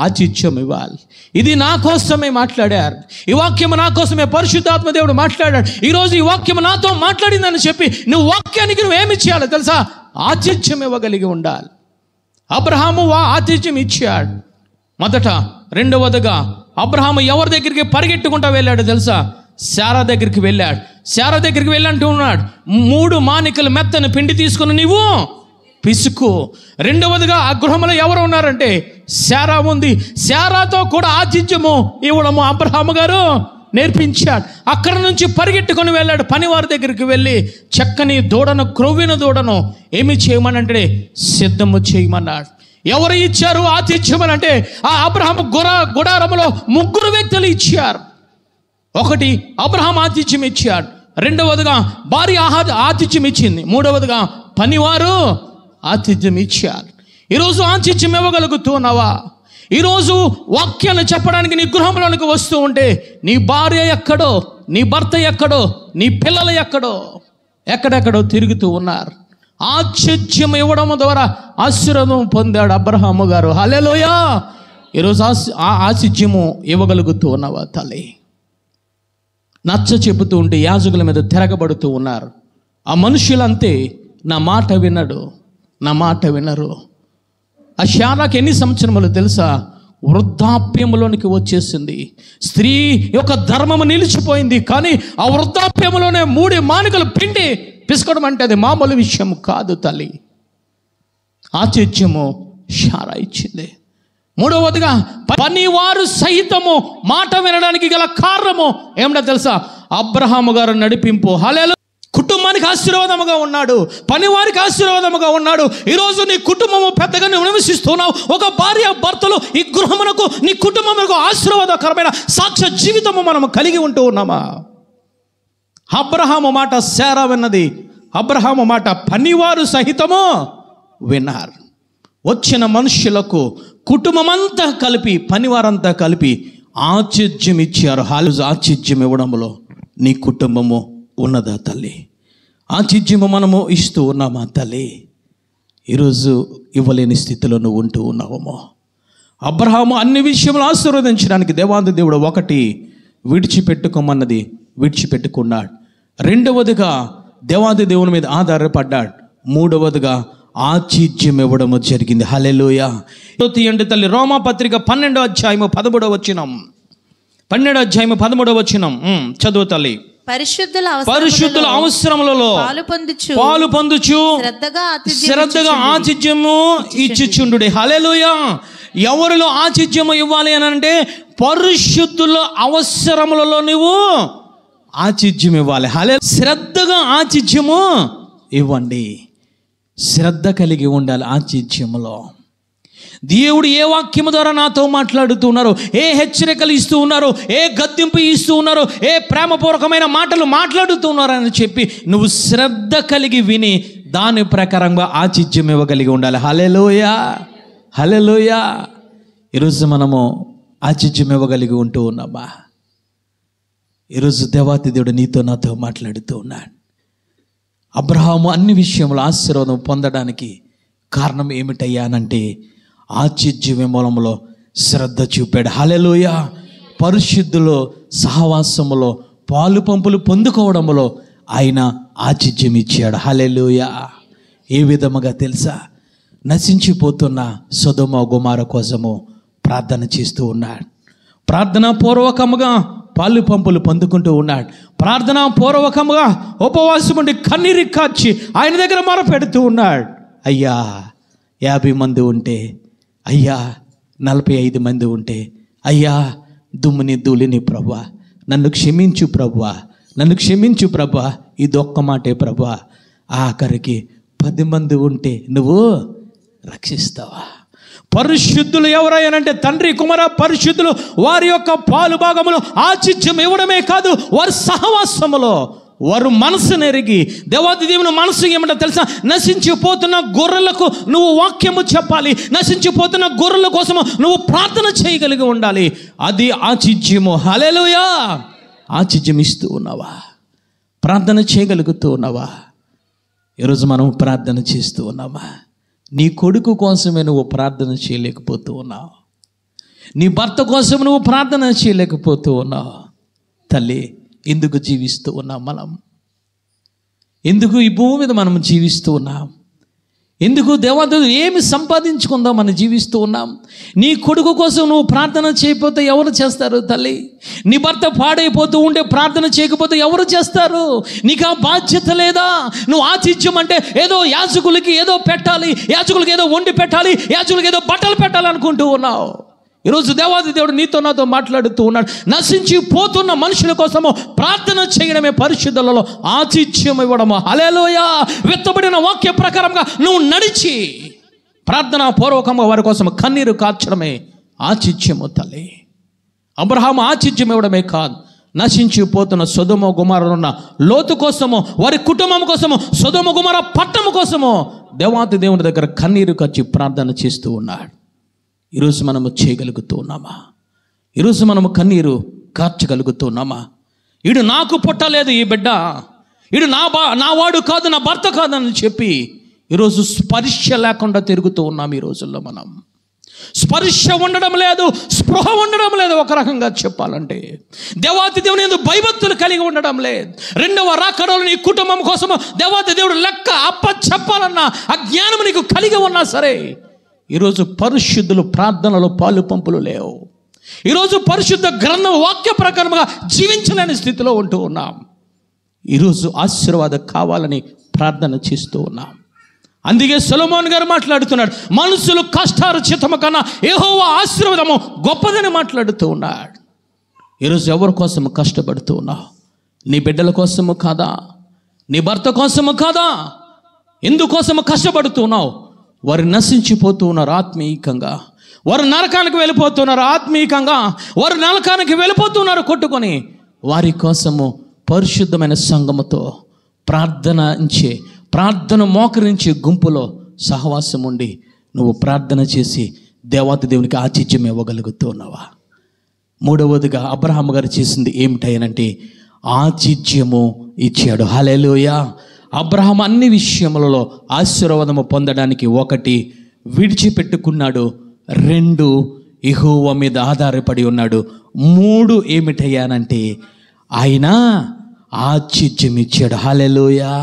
ఆతిథ్యం ఇవ్వాలి. ఇది నా కోసమే మాట్లాడారు, ఈ వాక్యము నా కోసమే పరిశుద్ధాత్మ దేవుడు మాట్లాడాడు. ఈరోజు ఈ వాక్యము నాతో మాట్లాడిందని చెప్పి నువ్వు వాక్యానికి నువ్వేమి చేయాలో తెలుసా? ఆతిథ్యం ఇవ్వగలిగి ఉండాలి. అబ్రహాము ఆతిథ్యం ఇచ్చాడు మొదట. రెండవదిగా అబ్రహాము ఎవరి దగ్గరికి పరిగెట్టుకుంటా వెళ్ళాడు తెలుసా? శారా దగ్గరికి వెళ్ళాడు. శారా దగ్గరికి వెళ్ళంటూ ఉన్నాడు, 3 మానికలు మెత్తని పిండి తీసుకుని నీవు పిసుకు. రెండవదిగా ఆ గృహంలో ఎవరు ఉన్నారంటే శారా ఉంది. శారాతో కూడా ఆతిథ్యము ఇవ్వడము అబ్రహాము గారు నేర్పించాడు. అక్కడ నుంచి పరిగెట్టుకొని వెళ్ళాడు. పనివారి దగ్గరికి వెళ్ళి చక్కని దూడను, క్రొవ్విన దూడను ఏమి చేయమనంటే సిద్ధము చేయమన్నాడు. ఎవరు ఇచ్చారు ఆతిథ్యం అని అంటే ఆ అబ్రహాము గుడారములో 3 వ్యక్తులు ఇచ్చారు. ఒకటి అబ్రహాం ఆతిథ్యం ఇచ్చాడు, రెండవదిగా భార్య ఆతిథ్యం ఇచ్చింది, మూడవదిగా పనివారు ఆతిథ్యం ఇచ్చారు. ఈరోజు ఆతిథ్యం ఇవ్వగలుగుతున్నావా? ఈరోజు వాక్యాన్ని చెప్పడానికి నీ గృహంలోనికి వస్తూ ఉంటే నీ భార్య ఎక్కడో, నీ భర్త ఎక్కడో, నీ పిల్లలు ఎక్కడెక్కడో తిరుగుతూ ఉన్నారు. ఆతిథ్యం ఇవ్వడం ద్వారా ఆశీర్వాదం పొందాడు అబ్రహాము గారు. హల్లెలూయా. ఈరోజు ఆతిథ్యము ఇవ్వగలుగుతూ ఉన్నావా తల్లి? నచ్చ చెబుతూ ఉంటే యాజకుల మీద తిరగబడుతూ ఉన్నారు. ఆ మనుషులంతే, నా మాట వినరు. ఆ శారాకి ఎన్ని సంవత్సరములు తెలుసా? వృద్ధాప్యములోనికి వచ్చేసింది. స్త్రీ యొక్క ధర్మము నిలిచిపోయింది. కానీ ఆ వృద్ధాప్యములోనే 3 మానికలు పిండి పిసుకోవడం అంటే అది మామూలు విషయం కాదు తల్లి. ఆతిథ్యము శారా ఇచ్చింది. మూడవదిగా పనివారు సహితము మాట వినడానికి గల కారణము ఏమిటో తెలుసా? అబ్రహాము గారు నడిపింపు. హల్లెలూయా. కుటుంబానికి ఆశీర్వాదముగా ఉన్నాడు, పనివారికి ఆశీర్వాదముగా ఉన్నాడు. ఈరోజు నీ కుటుంబము పెద్దగా నువ్వు నివసిస్తున్నావు. ఒక భార్య భర్తలు ఈ గృహమునకు, నీ కుటుంబమునకు ఆశీర్వాదకరమైన సాక్ష్య జీవితము మనము కలిగి ఉంటూ ఉన్నామా? అబ్రహాము మాట శారా విన్నది, అబ్రహాము మాట పనివారు సహితము విన్నారు. వచ్చిన మనుషులకు కుటుంబమంతా కలిపి, పనివారంతా కలిపి ఆతిథ్యం ఇచ్చారు. ఆతిథ్యం ఇవ్వడంలో నీ కుటుంబము ఉన్నదా తల్లి? ఆతిథ్యము మనము ఇస్తూ ఉన్నామా తల్లి? ఈరోజు ఇవ్వలేని స్థితిలో నువ్వు ఉంటూ ఉన్నావేమో. అబ్రహాము అన్ని విషయములు ఆశీర్వదించడానికి దేవాది దేవుడు ఒకటి విడిచిపెట్టుకోమన్నది విడిచిపెట్టుకున్నాడు. రెండవదిగా దేవాది దేవుని మీద ఆధారపడ్డాడు. మూడవదిగా ఆతిథ్యం ఇవ్వడము జరిగింది. హల్లెలూయా. తీయండి తల్లి, రోమాపత్రిక 12వ అధ్యాయము 13వ వచనం. 12వ అధ్యాయము 13వ వచనం చదువు తల్లి. పరిశుద్ధుల అవసరములలో పాలు పొందుచు శ్రద్ధగా ఆతిథ్యము ఇచ్చిచుండుడి. హల్లెలూయా. ఎవరిలో ఆతిథ్యము ఇవ్వాలి అని అంటే పరిశుద్ధుల అవసరములలో నువ్వు ఆతిథ్యం ఇవ్వాలి. హల్లెలూయా. శ్రద్ధగా ఆతిథ్యము ఇవ్వండి. శ్రద్ధ కలిగి ఉండాలి ఆతిథ్యములో. దేవుడు ఏ వాక్యము ద్వారా నాతో మాట్లాడుతూ ఉన్నారు, ఏ హెచ్చరికలు ఇస్తూ ఉన్నారు, ఏ గద్దింపు ఇస్తూ ఉన్నారు, ఏ ప్రేమపూర్వకమైన మాటలు మాట్లాడుతూ ఉన్నారు అని చెప్పి నువ్వు శ్రద్ధ కలిగి విని దాని ప్రకారంగా ఆతిథ్యం ఇవ్వగలిగి ఉండాలి. హల్లెలూయా. హల్లెలూయా. ఈరోజు మనము ఆతిథ్యం ఇవ్వగలిగి ఉంటూ ఉన్నామా? ఈరోజు దేవాతి దేవుడు నీతో నాతో మాట్లాడుతూ ఉన్నాడు. అబ్రహాము అన్ని విషయంలో ఆశీర్వాదం పొందడానికి కారణం ఏమిటయ్యానంటే ఆతిథ్యం మూలంలో శ్రద్ధ చూపాడు. హల్లెలూయా. పరిశుద్ధులో సహవాసములో పాలు పంపులు పొందుకోవడంలో ఆయన ఆతిథ్యం ఇచ్చాడు. హల్లెలూయా. ఏ విధముగా తెలుసా? నశించిపోతున్న సొదొమ గొమొర్రా కోసము ప్రార్థన చేస్తూ ఉన్నాడు. ప్రార్థనా పూర్వకముగా పాలు పంపులు పొందుకుంటూ ఉన్నాడు. ప్రార్థనా పూర్వకముగా ఉపవాసం ఉండి కన్నీరు కార్చి ఆయన దగ్గర మొరపెడుతూ ఉన్నాడు. అయ్యా 50 మంది ఉంటే, అయ్యా 45 మంది ఉంటే, అయ్యా దుమ్ముని ధూళిని ప్రభువా నన్ను క్షమించు ప్రభువా, నన్ను క్షమించు ప్రభువా. ఇదొక్క మాటే ప్రభువా. ఆఖరికి 10 మంది ఉంటే నువ్వు రక్షిస్తావా? పరిశుద్ధులు ఎవరయ్యానంటే తండ్రి కుమార పరిశుద్ధులు. వారి యొక్క పాలు భాగములు ఆతిథ్యం ఇవ్వడమే కాదు, వారి సహవాసములో వారు మనసును ఎరిగి, దేవాది దేవుని మనసు ఏమంటో తెలుసా? నశించిపోతున్న గొర్రెలకు నువ్వు వాక్యము చెప్పాలి, నశించిపోతున్న గొర్రెల కోసము నువ్వు ప్రార్థన చేయగలిగి ఉండాలి. అది ఆతిథ్యము. హల్లెలూయా. ఆతిథ్యం ఇస్తూ ఉన్నావా? ప్రార్థన చేయగలుగుతూ ఉన్నావా? ఈరోజు మనం ప్రార్థన చేస్తూ ఉన్నామా? నీ కొడుకు కోసమే నువ్వు ప్రార్థన చేయలేకపోతూ ఉన్నావు. నీ భర్త కోసం నువ్వు ప్రార్థన చేయలేకపోతూ ఉన్నావు. తల్లి, ఎందుకు జీవిస్తూ ఉన్నాం మనం? ఎందుకు ఈ భూమి మీద మనం జీవిస్తూ ఉన్నాం? ఎందుకు దేవదూతలు ఏమి సంపాదించుకుందాం మనం జీవిస్తూ ఉన్నాం? నీ కొడుకు కోసం నువ్వు ప్రార్థన చేయకపోతే ఎవరు చేస్తారు తల్లి? నీ భర్త పాడైపోతూ ఉంటే ప్రార్థన చేయకపోతే ఎవరు చేస్తారు? నీకు ఆ బాధ్యత లేదా? నువ్వు ఆతిథ్యం అంటే ఏదో యాజకులకి ఏదో పెట్టాలి, యాజకులకి ఏదో వండి పెట్టాలి, యాజకులకి ఏదో బట్టలు పెట్టాలి అనుకుంటూ ఉన్నావు. ఈరోజు దేవాది దేవుడు నీతో నాతో మాట్లాడుతూ ఉన్నాడు. నశించిపోతున్న మనుషుల కోసము ప్రార్థన చేయడమే పరిశుద్ధులలో ఆతిథ్యం ఇవ్వడము. హల్లెలూయా. విత్తబడిన వాక్య ప్రకారంగా నువ్వు నడిచి ప్రార్థనా పూర్వకంగా వారి కోసం కన్నీరు కార్చడమే ఆతిథ్యము తల్లి. అబ్రహాము ఆతిథ్యం ఇవ్వడమే కాదు, నశించిపోతున్న సొదొమ గుమరనున్న లోతు కోసము, వారి కుటుంబం కోసము, సొదొమ గుమర పట్టణం కోసము దేవాతి దేవుని దగ్గర కన్నీరు కచ్చి ప్రార్థన చేస్తూ ఉన్నాడు. ఈరోజు మనము చేయగలుగుతూ ఉన్నామా? ఈరోజు మనము కన్నీరు కార్చగలుగుతున్నామా? ఈడు నాకు పుట్టలేదు ఈ బిడ్డ, ఈడు నా వాడు కాదు, నా భర్త కాదని చెప్పి ఈరోజు స్పర్శ లేకుండా తిరుగుతూ ఉన్నాం. ఈ రోజుల్లో మనం స్పర్శ ఉండడం లేదు, స్పృహ ఉండడం లేదు. ఒక రకంగా చెప్పాలంటే దేవాతి దేవుని యందు భయభక్తులు కలిగి ఉండడం లేదు. రెండవ రాకడలో నీ కుటుంబం కోసము దేవాతి దేవుడు లెక్క అప్ప చెప్పాలన్న అజ్ఞానం నీకు కలిగి ఉన్నా సరే, ఈరోజు పరిశుద్ధులు ప్రార్థనలో పాలు పంపులు లేవు. ఈరోజు పరిశుద్ధ గ్రంథం వాక్య ప్రకారంగా జీవించలేని స్థితిలో ఉంటూ ఉన్నాం. ఈరోజు ఆశీర్వాదం కావాలని ప్రార్థన చేస్తూ ఉన్నాం. అందుకే సొలొమోను గారు మాట్లాడుతున్నాడు, మనుషులు కష్టార్జితము కన్నా యెహోవా ఆశీర్వాదము గొప్పదని మాట్లాడుతూ ఉన్నాడు. ఈరోజు ఎవరి కోసము కష్టపడుతూ ఉన్నావు? నీ బిడ్డల కోసము కాదా? నీ భర్త కోసము కాదా? ఎందుకోసము కష్టపడుతున్నావు? వారు నశించిపోతూ ఉన్నారు ఆత్మీయంగా, వారు నరకానికి వెళ్ళిపోతున్నారు ఆత్మీయంగా, వారు నరకానికి వెళ్ళిపోతున్నారు కొట్టుకొని. వారి కోసము పరిశుద్ధమైన సంఘముతో ప్రార్థన మోకరించి గుంపులో సహవాసం ఉండి నువ్వు ప్రార్థన చేసి దేవాతి దేవునికి ఆతిథ్యం ఇవ్వగలుగుతున్నావా? మూడవదిగా అబ్రహాము గారు చేసింది ఏమిటనంటే ఆతిథ్యము ఇచ్చాడు. హల్లెలూయా. అబ్రహాము అన్ని విషయములలో ఆశీర్వాదము పొందడానికి 1 విడిచిపెట్టుకున్నాడు, 2 యెహోవా మీద ఆధారపడి ఉన్నాడు, 3 ఏమిటయ్యానంటే ఆయన ఆతిథ్యం ఇచ్చాడు. హల్లెలూయా.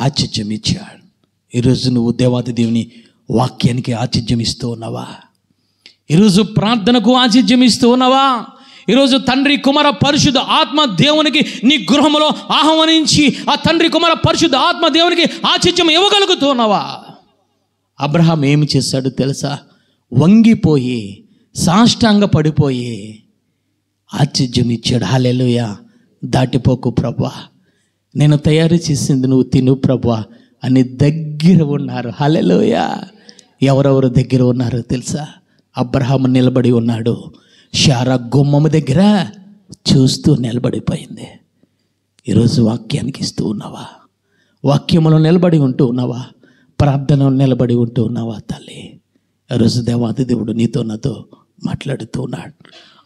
ఆతిథ్యం ఇచ్చాడు. ఈరోజు నువ్వు దేవాతి దేవుని వాక్యానికి ఆతిథ్యం ఇస్తూ ఉన్నావా? ఈరోజు ప్రార్థనకు ఆతిథ్యం ఇస్తూ ఉన్నావా? ఈరోజు తండ్రి కుమార పరిశుద్ధ ఆత్మ దేవునికి నీ గృహంలో ఆహ్వానించి ఆ తండ్రి కుమార పరిశుద్ధ ఆత్మ దేవునికి ఆతిథ్యం ఇవ్వగలుగుతూ ఉన్నావా? అబ్రహాం ఏమి చేశాడు తెలుసా? వంగిపోయి సాష్టాంగ పడిపోయి ఆతిథ్యం ఇచ్చాడు. హల్లెలూయా. దాటిపోకు ప్రభువా, నేను తయారు చేసింది నువ్వు తిను ప్రభువా అని దగ్గర ఉన్నారు. హల్లెలూయా. ఎవరెవరు దగ్గర ఉన్నారో తెలుసా? అబ్రహాము నిలబడి ఉన్నాడు, శారా గుమ్మము దగ్గర చూస్తూ నిలబడిపోయింది. ఈరోజు వాక్యానికి ఇస్తూ ఉన్నావా? వాక్యములో నిలబడి ఉంటూ ఉన్నావా? ప్రార్థనలో నిలబడి ఉంటూ ఉన్నావా తల్లి? ఈరోజు దేవాతి దేవుడు నీతో నాతో మాట్లాడుతూ ఉన్నాడు.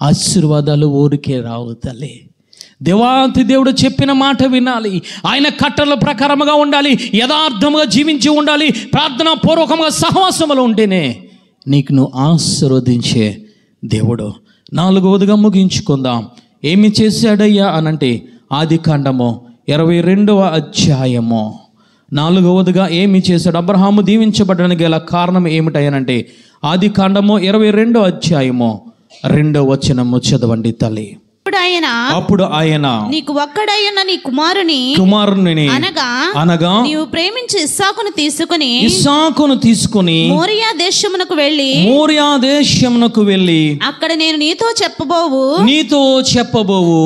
ఆశీర్వాదాలు ఊరికే రావు తల్లి. దేవాతి దేవుడు చెప్పిన మాట వినాలి, ఆయన కట్టల ప్రకారముగా ఉండాలి, యథార్థముగా జీవించి ఉండాలి, ప్రార్థనా పూర్వకంగా సహవాసములు ఉంటేనే నీకు నువ్వు ఆశీర్వదించే దేవుడు. 4వదిగా ముగించుకుందాం. ఏమి చేశాడయ్యా అనంటే ఆదికాండము 22వ అధ్యాయము 4వదిగా ఏమి చేశాడు? అబ్రహాము దీవించబడడానికి గల కారణం ఏమిటయ్యానంటే ఆదికాండము 22వ అధ్యాయము 2వ వచనము చదవండి తల్లి. అప్పుడు ఆయన నీకు ఒక్కడైన నీ కుమారుని అనగా నీవు ప్రేమించి ఇస్సాకును తీసుకుని మోరియా దేశమునకు వెళ్ళి అక్కడ నేను నీతో చెప్పబోవు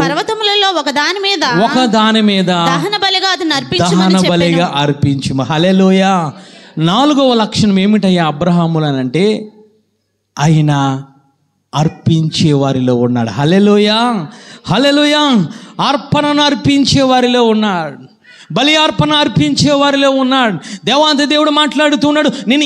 పర్వతములలో ఒకదాని మీద దహన బలిగా అర్పించుము. హల్లెలూయా. 4వ లక్షణం ఏమిటయ్యా అబ్రహాములనంటే ఆయన అర్పించే వారిలో ఉన్నాడు. హల్లెలూయా. హల్లెలూయా. అర్పణను అర్పించే వారిలో ఉన్నాడు, బలి అర్పణ అర్పించే వారిలో ఉన్నాడు. దేవాది దేవుడు మాట్లాడుతున్నాడు, నేను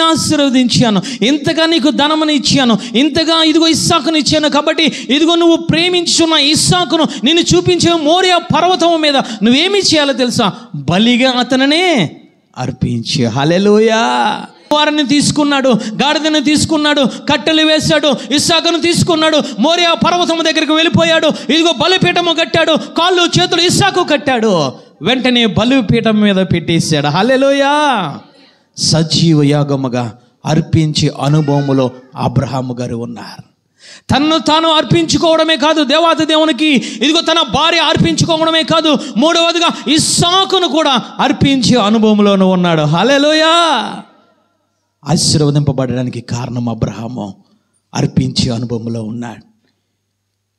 ఆశీర్వదించాను, ఇంతగా నీకు ధనమును ఇచ్చాను, ఇంతగా ఇదిగో ఇస్సాకును ఇచ్చాను, కాబట్టి ఇదిగో నువ్వు ప్రేమించున్న ఇస్సాకును నేను చూపించే మోరియా పర్వతం మీద నువ్వేమి చేయాలో తెలుసా? బలిగా అతననే అర్పించే. హల్లెలూయా. వారిని తీసుకున్నాడు, గాడిదను తీసుకున్నాడు, కట్టెలు వేశాడు, ఇస్సాకును తీసుకున్నాడు, మోరియా పర్వతం దగ్గరికి వెళ్ళిపోయాడు. ఇదిగో బలిపీఠము కట్టాడు, కాళ్ళు చేతులు ఇస్సాకు కట్టాడు, వెంటనే బలిపీఠం మీద పెట్టేశాడు. హల్లెలూయా. సజీవ యాగముగా అర్పించే అనుభవములో అబ్రహాము గారు ఉన్నారు. తన్ను తాను అర్పించుకోవడమే కాదు దేవాతి దేవునికి, ఇదిగో తన భార్య అర్పించుకోవడమే కాదు, 3వదిగా ఇస్సాకును కూడా అర్పించే అనుభవంలోనూ ఉన్నాడు. హల్లెలూయా. ఆశీర్వదింపబడడానికి కారణం అబ్రహాము అర్పించే అనుభవంలో ఉన్నాడు.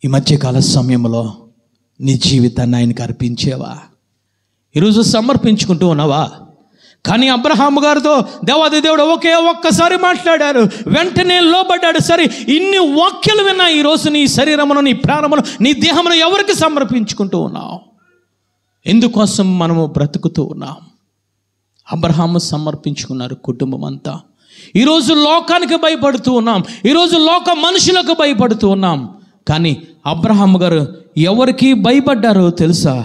ఈ మధ్యకాల సమయంలో నీ జీవితాన్ని ఆయనకు అర్పించేవా? ఈరోజు సమర్పించుకుంటూ ఉన్నావా? కానీ అబ్రహాము గారితో దేవాది దేవుడు ఒక్కసారి మాట్లాడారు, వెంటనే లోబడ్డాడు. సరే, ఇన్ని వాక్యాలు విన్నా ఈరోజు నీ శరీరమును, నీ ప్రాణమును, నీ దేహమును ఎవరికి సమర్పించుకుంటూ ఉన్నావు? ఎందుకోసం మనము బ్రతుకుతూ ఉన్నాం? అబ్రహాము సమర్పించుకున్నారు కుటుంబం అంతా. ఈరోజు లోకానికి భయపడుతూ ఉన్నాం, ఈరోజు లోక మనుషులకు భయపడుతూ ఉన్నాం. కానీ అబ్రహాము గారు ఎవరికి భయపడ్డారో తెలుసా?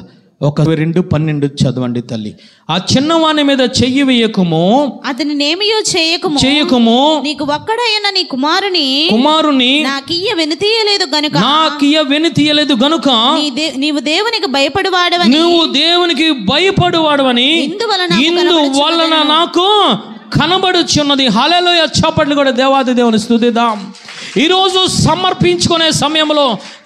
1:2-12 చదవండి తల్లి. ఆ చిన్నవాని మీద చెయ్యి వేయకము, అతనినేమియో చేయకము, నీకు ఒక్కడైన నీ కుమారుని నాకియ్య వెనుతీయలేదు గనుక నీవు దేవునికి భయపడువాడవని ఇందువలన నాకు కనబడుచున్నది. హల్లెలూయా. చప్పట్లు కూడా దేవాది దేవుని స్తుతిద్దాం. ఈరోజు సమర్పించుకునే సమయంలో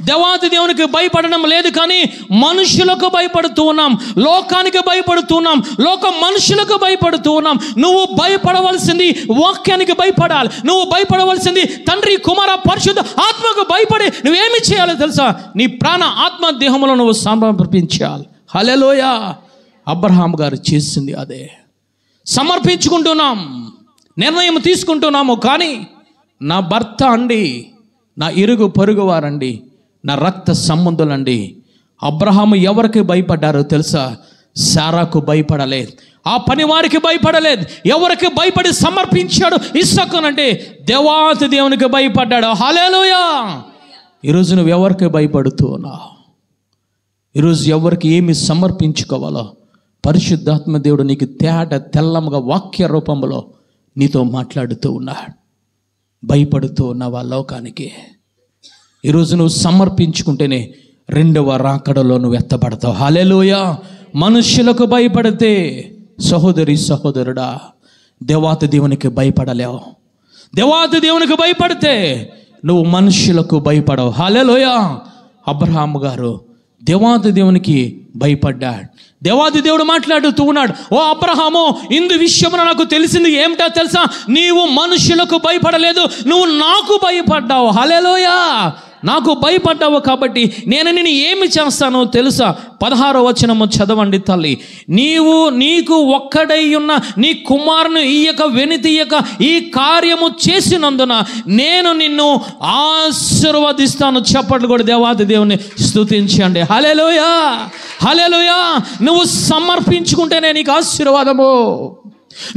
దేవాది దేవునికి భయపడడం లేదు, కానీ మనుషులకు భయపడుతూ ఉన్నాం, లోకానికి భయపడుతూ ఉన్నాం, లోక మనుషులకు భయపడుతూ ఉన్నాం. నువ్వు భయపడవలసింది వాక్యానికి భయపడాలి. నువ్వు భయపడవలసింది తండ్రి, కుమార, పరిశుద్ధ ఆత్మకు భయపడి నువ్వేమి చేయాలో తెలుసా? నీ ప్రాణ, ఆత్మ, దేహంలో నువ్వు సమర్పించాలి. హల్లెలూయా. అబ్రహాం గారు చేసింది అదే. సమర్పించుకుంటున్నాం, నిర్ణయం తీసుకుంటున్నాము. కానీ నా భర్త అండి, నా ఇరుగు పొరుగు వారండి, నా రక్త సంబంధులండి. అబ్రహాము ఎవరికి భయపడ్డారో తెలుసా? శారాకు భయపడలేదు, ఆ పని వారికి భయపడలేదు. ఎవరికి భయపడి సమర్పించాడు? ఇస్సాకునంటే దేవాతి దేవునికి భయపడ్డాడు. హల్లెలూయా. ఈరోజు నువ్వు ఎవరికి భయపడుతూ ఉన్నావు? ఈరోజు ఎవరికి ఏమి సమర్పించుకోవాలో పరిశుద్ధాత్మ దేవుడు నీకు తెల్లముగా వాక్య రూపంలో నీతో మాట్లాడుతూ ఉన్నాడు. భయపడుతూ ఉన్నావా లోకానికి? ఈరోజు నువ్వు సమర్పించుకుంటేనే రెండవ రాకడలో నువ్వు ఎత్తబడతావు. హల్లెలూయా. మనుష్యులకు భయపడితే సహోదరి, సహోదరుడా, దేవాతి దేవునికి భయపడలేవు. దేవాతి దేవునికి భయపడితే నువ్వు మనుష్యులకు భయపడవు. హల్లెలూయా. అబ్రహాము గారు దేవాది దేవునికి భయపడ్డాడు. దేవాది దేవుడు మాట్లాడుతూ ఉన్నాడు, ఓ అబ్రహాము, ఇందు విషయమున నాకు తెలిసింది ఏమిటో తెలుసా? నీవు మనుషులకు భయపడలేదు, నువ్వు నాకు భయపడ్డావు. హల్లెలూయా. నాకు భయపడ్డావు కాబట్టి నేను నిన్ను ఏమి చేస్తానో తెలుసా? 16వ వచనము చదవండి తల్లి. నీకు ఒక్కడై ఉన్న నీ కుమారుని వెనుతీయక ఈ కార్యము చేసినందున నేను నిన్ను ఆశీర్వదిస్తాను. చప్పట్లు కూడా దేవాది దేవుని స్తుతించండి. హల్లెలూయా. హల్లెలూయా. నువ్వు సమర్పించుకుంటేనే నీకు ఆశీర్వాదము,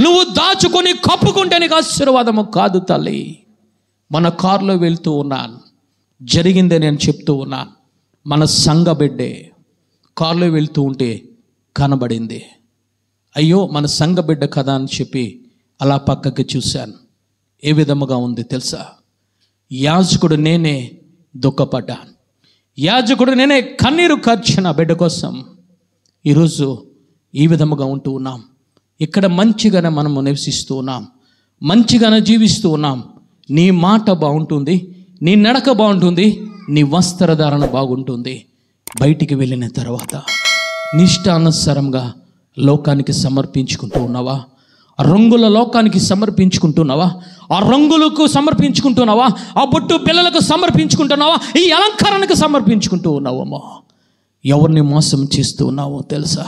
నువ్వు దాచుకొని కప్పుకుంటే నీకు ఆశీర్వాదము కాదు తల్లి. మన కారులో వెళ్తూ ఉన్నాను, జరిగిందే నేను చెప్తూ ఉన్నాను. మన సంఘ బిడ్డే కారులో వెళ్తూ ఉంటే కనబడింది. అయ్యో మన సంఘ బిడ్డ కదా అని చెప్పి అలా పక్కకి చూశాను. ఏ విధముగా ఉంది తెలుసా? యాజకుడు నేనే దుఃఖపడ్డాను, యాజకుడు నేనే కన్నీరు కార్చిన బిడ్డ కోసం. ఈరోజు ఈ విధముగా ఉంటూ ఉన్నాం. ఇక్కడ మంచిగానే మనము నివసిస్తూ ఉన్నాం, మంచిగానే జీవిస్తూ ఉన్నాం. నీ మాట బాగుంటుంది, నీ నడక బాగుంటుంది, నీ వస్త్రధారణ బాగుంటుంది. బయటికి వెళ్ళిన తర్వాత నిష్టానుసారంగా లోకానికి సమర్పించుకుంటూ ఉన్నావా? రంగుల లోకానికి సమర్పించుకుంటున్నావా? ఆ రంగులకు సమర్పించుకుంటున్నావా? ఆ బొట్టు పిల్లలకు సమర్పించుకుంటున్నావా? ఈ అలంకరణకు సమర్పించుకుంటూ ఉన్నావేమో. ఎవరిని మోసం చేస్తూ ఉన్నావో తెలుసా?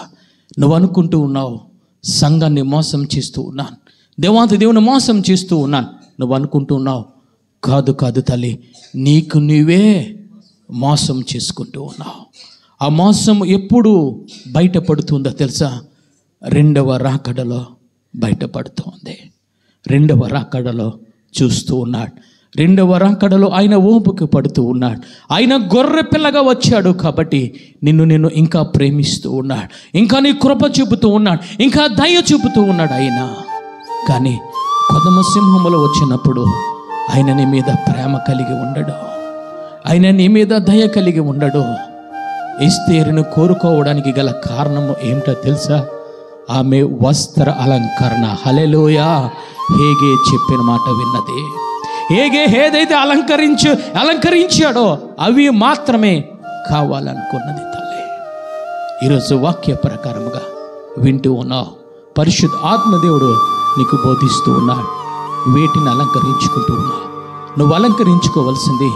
నువ్వు అనుకుంటూ ఉన్నావు సంఘాన్ని మోసం చేస్తూ ఉన్నాను, దేవాతి దేవుని మోసం చేస్తూ ఉన్నాను నువ్వు అనుకుంటూ ఉన్నావు. కాదు కాదు తల్లి, నీకు నీవే మోసం చేసుకుంటూ ఉన్నావు. ఆ మోసం ఎప్పుడు బయటపడుతుందో తెలుసా? రెండవ రాకడలో బయటపడుతుంది. రెండవ రాకడలో చూస్తూ ఉన్నాడు. రెండవ రాకడలో ఆయన ఓపుకు పడుతూ ఉన్నాడు. ఆయన గొర్రె పిల్లగా వచ్చాడు కాబట్టి నిన్ను ఇంకా ప్రేమిస్తూ ఉన్నాడు, ఇంకా నీ కృప చూపుతూ ఉన్నాడు, ఇంకా దయ చూపుతూ ఉన్నాడు ఆయన. కానీ కొదమ సింహములో వచ్చినప్పుడు ఆయన నీ మీద ప్రేమ కలిగి ఉండడు, ఆయన నీ మీద దయ కలిగి ఉండడు. ఎస్తేరును కోరుకోవడానికి గల కారణము ఏమిటో తెలుసా? ఆమె వస్త్ర అలంకరణ. హల్లెలూయా. హేగే చెప్పిన మాట విన్నది. హేగే ఏదైతే అలంకరించాడో అవి మాత్రమే కావాలనుకున్నది తల్లి. ఈరోజు వాక్య ప్రకారముగా వింటూ ఉన్నావు. పరిశుద్ధ ఆత్మదేవుడు నీకు బోధిస్తూ ఉన్నాడు. వేటిని అలంకరించుకుంటూ ఉన్నావు. నువ్వు అలంకరించుకోవాల్సింది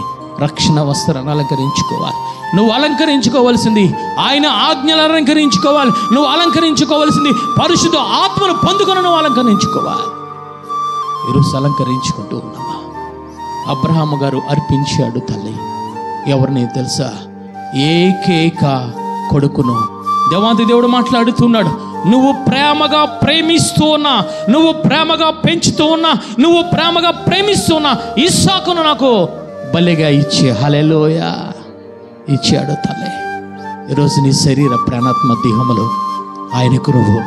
రక్షణ వస్త్రాన్ని అలంకరించుకోవాలి. నువ్వు అలంకరించుకోవాల్సింది ఆయన ఆజ్ఞలు అలంకరించుకోవాలి. నువ్వు అలంకరించుకోవాల్సింది పరిశుద్ధ ఆత్మను పొందుకొని నువ్వు అలంకరించుకోవాలి. ఈరోజు అలంకరించుకుంటూ ఉన్నావా? అబ్రహాము గారు అర్పించాడు తల్లి. ఎవరిని తెలుసా? ఏకైక కొడుకును. దేవాది దేవుడు మాట్లాడుతున్నాడు, నువ్వు ప్రేమగా ప్రేమిస్తూ ఉన్నా, నువ్వు ప్రేమగా పెంచుతూ ఉన్నా, నువ్వు ప్రేమగా ప్రేమిస్తూ ఉన్నా ఇస్సాకును నాకు బలిగా ఇచ్చే. హల్లెలూయా, ఇచ్చాడు తల్లి. ఈరోజు నీ శరీర ప్రాణాత్మ దేహములు ఆయనకు నువ్వు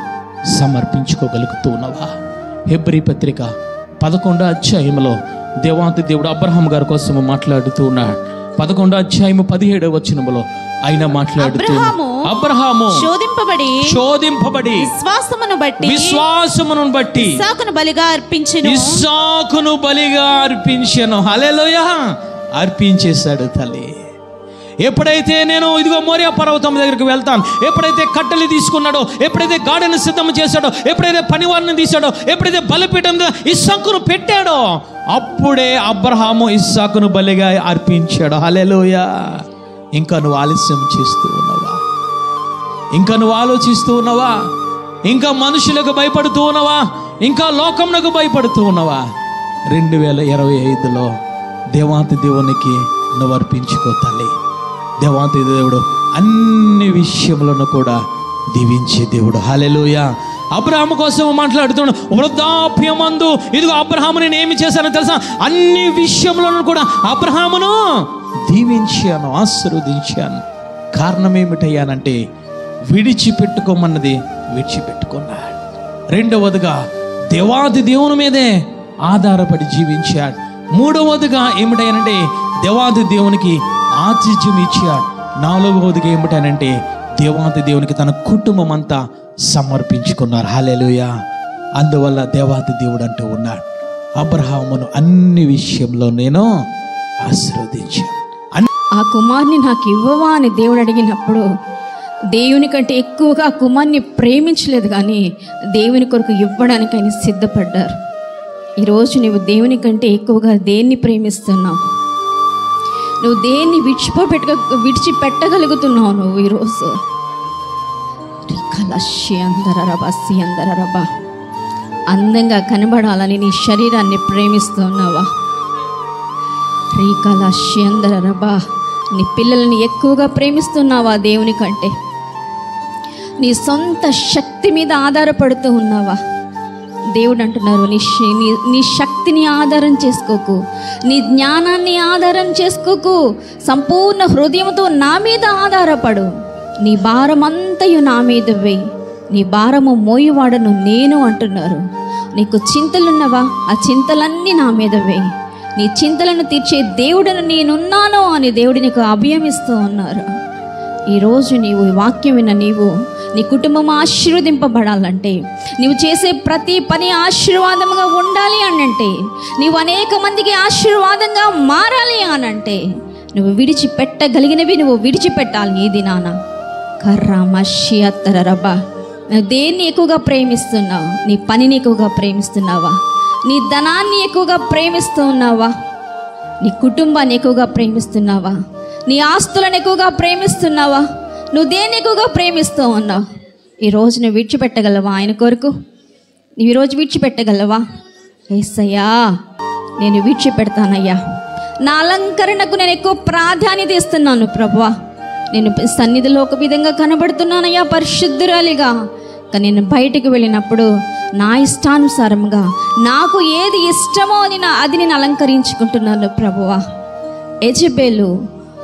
సమర్పించుకోగలుగుతూ ఉన్నావా? హెబ్రీ పత్రిక 11వ అధ్యాయంలో దేవాది దేవుడు అబ్రహాం గారి కోసం మాట్లాడుతూ ఉన్నాడు. 11వ అధ్యాయము 17వ వచనములో ఆయన మాట్లాడుతూ, అబ్రహాము శోధింపబడి విశ్వాసమును బట్టి ఇస్సాకును బలిగా అర్పించెను. హల్లెలూయా, అర్పించేశాడు తల్లి. ఎప్పుడైతే నేను ఇదిగో మోరియా పర్వతం దగ్గరికి వెళ్తాను, ఎప్పుడైతే కట్టెలు తీసుకున్నాడో, ఎప్పుడైతే గాడిని సిద్ధం చేశాడో, ఎప్పుడైతే పనివారిని తీశాడో, ఎప్పుడైతే బలిపీఠం ఇస్సాకును పెట్టాడో, అప్పుడే అబ్రహాము ఇస్సాకును బలిగా అర్పించాడు. హల్లెలూయా. ఇంకా నువ్వు ఆలస్యం చేస్తూ ఉన్నావా? ఇంకా నువ్వు ఆలోచిస్తూ ఉన్నావా? ఇంకా మనుషులకు భయపడుతూ ఉన్నావా? ఇంకా లోకమునకు భయపడుతూ ఉన్నావా? 2025లో దేవాతి దేవునికి నువ్వు అర్పించుకో తల్లి. దేవాతి దేవుడు అన్ని విషయములను కూడా దీవించే దేవుడు. హల్లెలూయా. అబ్రహాము కోసం మాట్లాడుతున్నాడు. వృద్ధాప్యమందు ఇదిగో అబ్రహాము నేను ఏమి చేశానో తెలుసా? అన్ని విషయములను కూడా అబ్రహామును దీవించాను, ఆశీర్వదించాను. కారణం ఏమిటయ్యానంటే విడిచిపెట్టుకోమన్నది విడిచిపెట్టుకున్నాడు. రెండవదిగా దేవాది దేవుని మీదే ఆధారపడి జీవించాడు. మూడవదిగా ఏమిటయ్యానంటే దేవాది దేవునికి ఆతిథ్యం ఇచ్చాడు. నాలుగవదిగా ఏమిటనంటే దేవాది దేవునికి తన కుటుంబం అంతా సమర్పించుకున్నారు. హల్లెలూయా. అందువల్ల దేవాది దేవుడు అంటూ ఉన్నాడు, అబ్రహామును అన్ని విషయంలో నేను ఆశీర్వదించాను. ఆ కుమార్ని నాకు ఇవ్వవా అని దేవుడు అడిగినప్పుడు దేవుని కంటే ఎక్కువగా ఆ కుమార్ని ప్రేమించలేదు, కానీ దేవుని కొరకు ఇవ్వడానికి ఆయన సిద్ధపడ్డారు. ఈరోజు నువ్వు దేవుని కంటే ఎక్కువగా దేన్ని ప్రేమిస్తున్నావు? నువ్వు దేన్ని విడిచిపెట్టగలుగుతున్నావు? నువ్వు ఈరోజు అందంగా కనబడాలని నీ శరీరాన్ని ప్రేమిస్తున్నావా? నీ పిల్లల్ని ఎక్కువగా ప్రేమిస్తున్నావా దేవుని కంటే? నీ సొంత శక్తి మీద ఆధారపడుతూ ఉన్నావా? దేవుడు అంటున్నారు, నీ శక్తిని ఆధారం చేసుకోకు, నీ జ్ఞానాన్ని ఆధారం చేసుకోకు, సంపూర్ణ హృదయంతో నా మీద ఆధారపడు. నీ భారమంతయు నా మీద వేయి, నీ భారము మోయువాడను నేను అంటున్నారు. నీకు చింతలున్నవా? ఆ చింతలన్నీ నా మీద వేయి, నీ చింతలను తీర్చే దేవుడను నేనున్నాను అని దేవుడు నీకు అభయమిస్తూ ఉన్నారు. ఈరోజు నీవు ఈ వాక్యం విన్న నీవు నీ కుటుంబం ఆశీర్వదింపబడాలంటే, నీవు చేసే ప్రతి పని ఆశీర్వాదంగా ఉండాలి అనంటే, నీవు అనేక మందికి ఆశీర్వాదంగా మారాలి అనంటే, నువ్వు విడిచిపెట్టగలిగినవి నువ్వు విడిచిపెట్టాలి. ఈ దినాన కర్రమషియత్తరబా. నువ్వు దేన్ని ఎక్కువగా ప్రేమిస్తున్నావు? నీ పనిని ఎక్కువగా ప్రేమిస్తున్నావా? నీ ధనాన్ని ఎక్కువగా ప్రేమిస్తూ ఉన్నావా? నీ కుటుంబాన్ని ఎక్కువగా ప్రేమిస్తున్నావా? నీ ఆస్తులను ఎక్కువగా ప్రేమిస్తున్నావా? నువ్వు దేన్ని ఎక్కువగా ప్రేమిస్తూ ఉన్నావు? ఈరోజు నువ్వు విడిచిపెట్టగలవా? ఆయన కొరకు నువ్వు ఈరోజు విడిచిపెట్టగలవా? యేసయ్యా, నేను విడిచిపెడతానయ్యా. నా అలంకరణకు నేను ఎక్కువ ప్రాధాన్యత ఇస్తున్నాను ప్రభువా. నేను సన్నిధిలో ఒక విధంగా కనబడుతున్నానయ్యా, పరిశుద్ధురాలిగా. కానీ నేను బయటికి వెళ్ళినప్పుడు నా ఇష్టానుసారంగా నాకు ఏది ఇష్టమో అని అది నేను అలంకరించుకుంటున్నాను ప్రభువా. యెజబెలు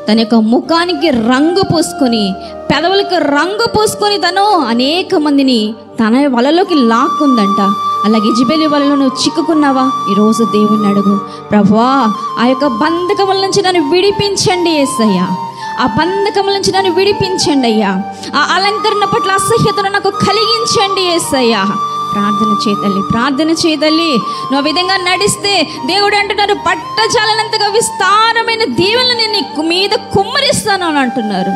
తన యొక్క ముఖానికి రంగు పూసుకొని, పెదవులకు రంగు పూసుకొని తను అనేక మందిని తన వలలోకి లాక్కుందంట. అలాగే యెజబెలు వలలో నువ్వు చిక్కుకున్నావా? ఈరోజు దేవుణ్ణి అడుగు, ప్రభువా ఆ యొక్క బంధకముల నుంచి నన్ను విడిపించండి యేసయ్యా. ఆ బంధకముల నుంచి నన్ను విడిపించండి అయ్యా. ఆ అలంకరణ పట్ల అసహ్యతను నాకు కలిగించండి యేసయ్యా. ప్రార్థన చేయతల్లి, ప్రార్థన చేయతల్లి. నువ్వు విధంగా నడిస్తే దేవుడు అంటున్నారు, పట్టజాలనంతగా విస్తారమైన దీవెనలు నేను నీ మీద కుమ్మరిస్తాను అని అంటున్నారు.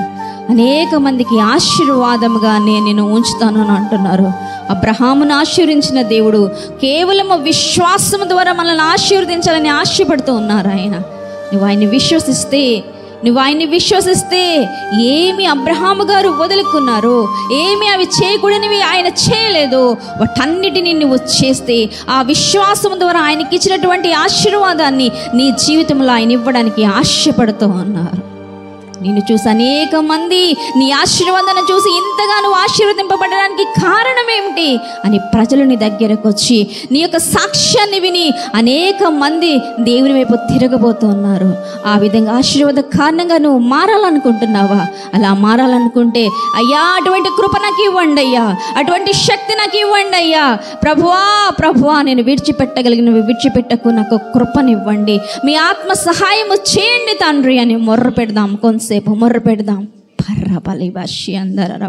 అనేక మందికి ఆశీర్వాదముగా నేను ఉంచుతాను అని అంటున్నారు. అబ్రహామును ఆశీర్వదించిన దేవుడు కేవలం విశ్వాసము ద్వారా మనల్ని ఆశీర్వదించాలని ఆశపడుతూ ఉన్నారు ఆయన. నువ్వు ఆయన్ని విశ్వసిస్తే ఏమి అబ్రహాము గారు వదులుకున్నారో, ఏమి అవి చేయకూడనివి ఆయన చేయలేదు, వాటన్నిటిని నువ్వు చేస్తే ఆ విశ్వాసం ద్వారా ఆయనకి ఇచ్చినటువంటి ఆశీర్వాదాన్ని నీ జీవితంలో ఆయన ఇవ్వడానికి ఆశపడుతూ ఉన్నారు. నిన్ను చూసి అనేక మంది నీ ఆశీర్వాదాన్ని చూసి ఇంతగా నువ్వు ఆశీర్వదింపబడడానికి కారణం ఏమిటి అని ప్రజలు నీ దగ్గరకు వచ్చి నీ యొక్క సాక్ష్యాన్ని విని అనేక మంది దేవుని వైపు తిరగబోతున్నారు. ఆ విధంగా ఆశీర్వాద కారణంగా నువ్వు మారాలనుకుంటున్నావా? అలా మారాలనుకుంటే అయ్యా అటువంటి కృప నాకు ఇవ్వండి అయ్యా, అటువంటి శక్తి నాకు ఇవ్వండి అయ్యా, ప్రభువా నేను విడిచిపెట్టగలిగినవి విడిచిపెట్టకు, నాకు కృపనివ్వండి, మీ ఆత్మ సహాయము చేయండి తండ్రి అని మొర్ర పెడదాం. కొంతసేపు మొర్ర పెడదాం. పర్రబలి భాష అందరూ